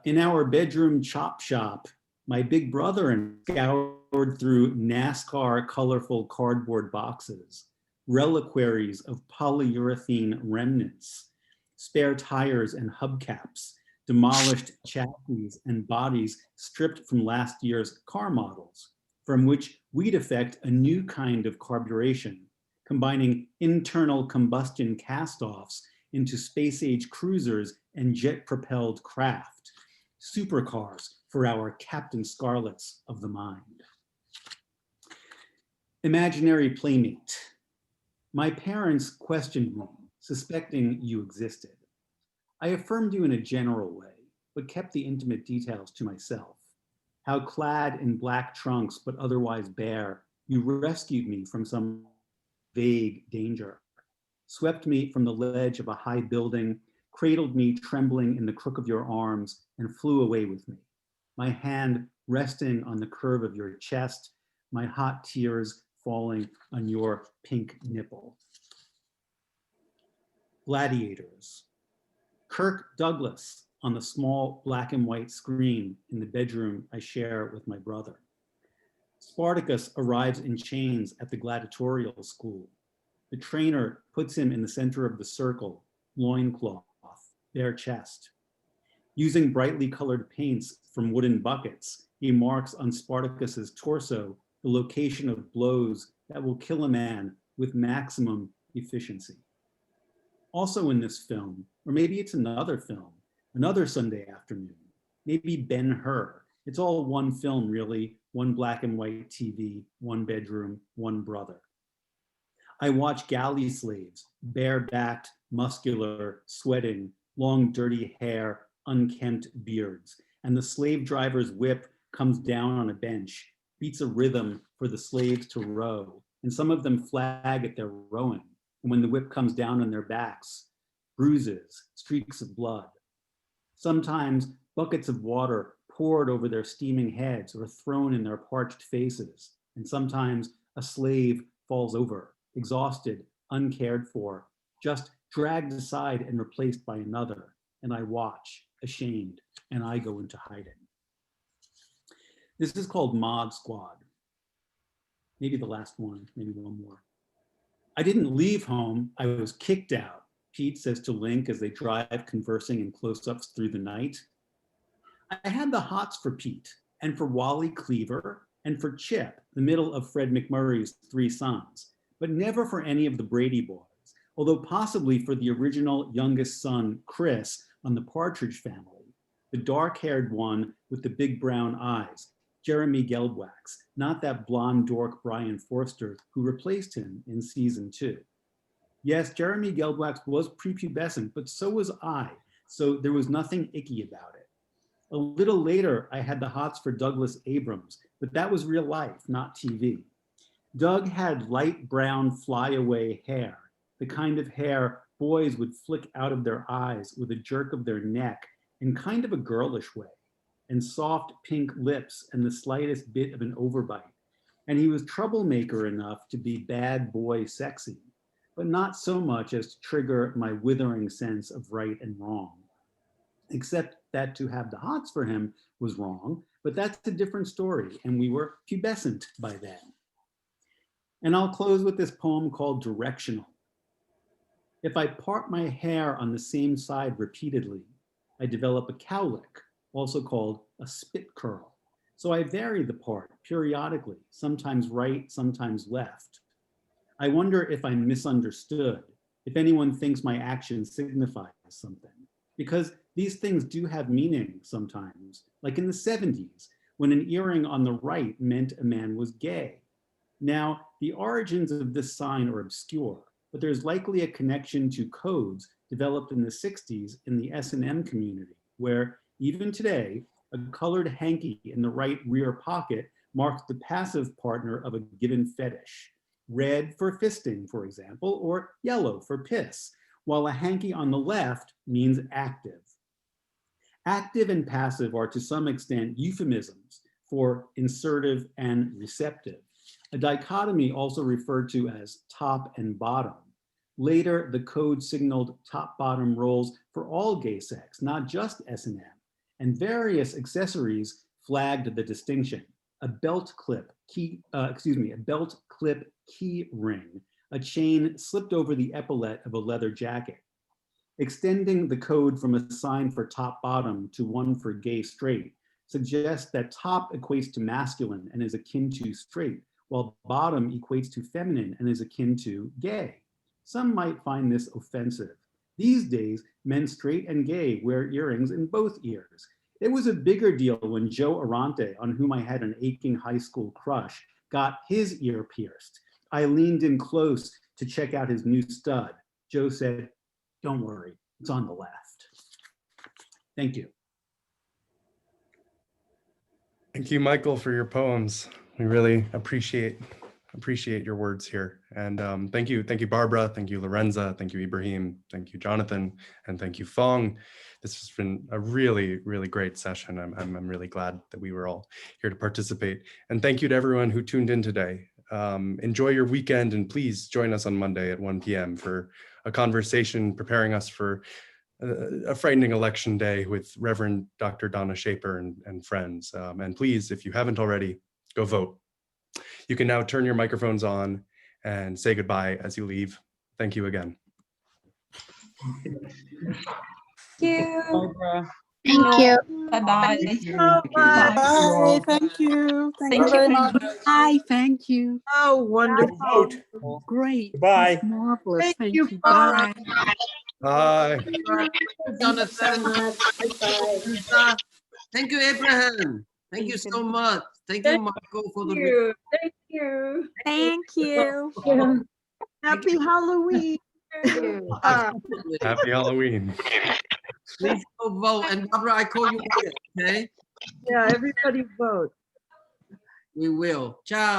In our bedroom chop shop, my big brother and scoured through NASCAR colorful cardboard boxes, reliquaries of polyurethane remnants, spare tires and hubcaps, demolished chassis and bodies stripped from last year's car models, from which we'd effect a new kind of carburation, combining internal combustion cast-offs into space-age cruisers and jet-propelled craft, supercars for our Captain Scarlets of the mind. Imaginary playmate. My parents questioned me, suspecting you existed. I affirmed you in a general way, but kept the intimate details to myself. How clad in black trunks, but otherwise bare, you rescued me from some vague danger, swept me from the ledge of a high building, cradled me trembling in the crook of your arms, and flew away with me. My hand resting on the curve of your chest, my hot tears falling on your pink nipple. gladiators. Kirk Douglas on the small black and white screen in the bedroom I share with my brother. Spartacus arrives in chains at the gladiatorial school. The trainer puts him in the center of the circle, loincloth, bare chest. Using brightly colored paints from wooden buckets, he marks on Spartacus's torso the location of blows that will kill a man with maximum efficiency. Also in this film, or maybe it's another film, another Sunday afternoon, maybe Ben-Hur. It's all one film, really, one black and white TV, one bedroom, one brother. I watch galley slaves, bare-backed, muscular, sweating, long dirty hair, unkempt beards, and the slave driver's whip comes down on a bench, beats a rhythm for the slaves to row, and some of them flag at their rowing. And when the whip comes down on their backs, bruises, streaks of blood. Sometimes buckets of water poured over their steaming heads or thrown in their parched faces. And sometimes a slave falls over, exhausted, uncared for, just dragged aside and replaced by another. And I watch, ashamed, and I go into hiding. This is called Mod Squad. Maybe the last one, maybe one more. I didn't leave home, I was kicked out, Pete says to Link as they drive conversing in close-ups through the night. I had the hots for Pete and for Wally Cleaver and for Chip, the middle of Fred McMurray's three sons, but never for any of the Brady boys, although possibly for the original youngest son, Chris, on the Partridge Family, the dark-haired one with the big brown eyes, Jeremy Gelbwax, not that blonde dork Brian Forster who replaced him in season 2. Yes, Jeremy Gelbwax was prepubescent, but so was I, so there was nothing icky about it. A little later, I had the hots for Douglas Abrams, but that was real life, not TV. Doug had light brown flyaway hair, the kind of hair boys would flick out of their eyes with a jerk of their neck in kind of a girlish way, and soft pink lips and the slightest bit of an overbite. And he was troublemaker enough to be bad boy sexy, but not so much as to trigger my withering sense of right and wrong. Except that to have the hots for him was wrong, but that's a different story, and we were pubescent by then. And I'll close with this poem called Directional. If I part my hair on the same side repeatedly, I develop a cowlick, also called a spit curl. So I vary the part periodically, sometimes right, sometimes left. I wonder if I'm misunderstood, if anyone thinks my action signifies something, because these things do have meaning sometimes, like in the 70s, when an earring on the right meant a man was gay. Now, the origins of this sign are obscure, but there's likely a connection to codes developed in the 60s in the S&M community, where even today, a colored hanky in the right rear pocket marks the passive partner of a given fetish. Red for fisting, for example, or yellow for piss, while a hanky on the left means active. Active and passive are to some extent euphemisms for insertive and receptive, a dichotomy also referred to as top and bottom. Later, the code signaled top-bottom roles for all gay sex, not just S&M, and various accessories flagged the distinction. A belt clip key ring, a chain slipped over the epaulette of a leather jacket. Extending the code from a sign for top-bottom to one for gay-straight suggests that top equates to masculine and is akin to straight, while bottom equates to feminine and is akin to gay. Some might find this offensive. These days, men straight and gay wear earrings in both ears. It was a bigger deal when Joe Arante, on whom I had an aching high school crush, got his ear pierced. I leaned in close to check out his new stud. Joe said, "Don't worry, it's on the left." Thank you. Thank you, Michael, for your poems. We really appreciate your words here. And thank you, Barbara. Thank you, Lorenza. Thank you, Ibrahim. Thank you, Jonathan. And thank you, Phong. This has been a really, really great session. I'm really glad that we were all here to participate. And thank you to everyone who tuned in today. Enjoy your weekend, and please join us on Monday at 1 p.m. for a conversation preparing us for a frightening election day with Reverend Dr. Donna Shaper and friends. And please, if you haven't already, go vote. You can now turn your microphones on and say goodbye as you leave. Thank you again. Thank you. Thank you. Bye-bye. Thank you so much. Bye. Thank you. Thank you very much. Bye. Thank you. Oh, wonderful. Vote. Great. Goodbye. That's marvelous. Thank Thank you, you. Bye. Bye. Jonathan. Thank you, Abraham. Thank you so much. Thank you, Michael, for the. Thank you. Thank you. Happy Halloween. Happy Halloween. Please go vote. And Barbara, I call you later, okay? Yeah, everybody vote. We will. Ciao.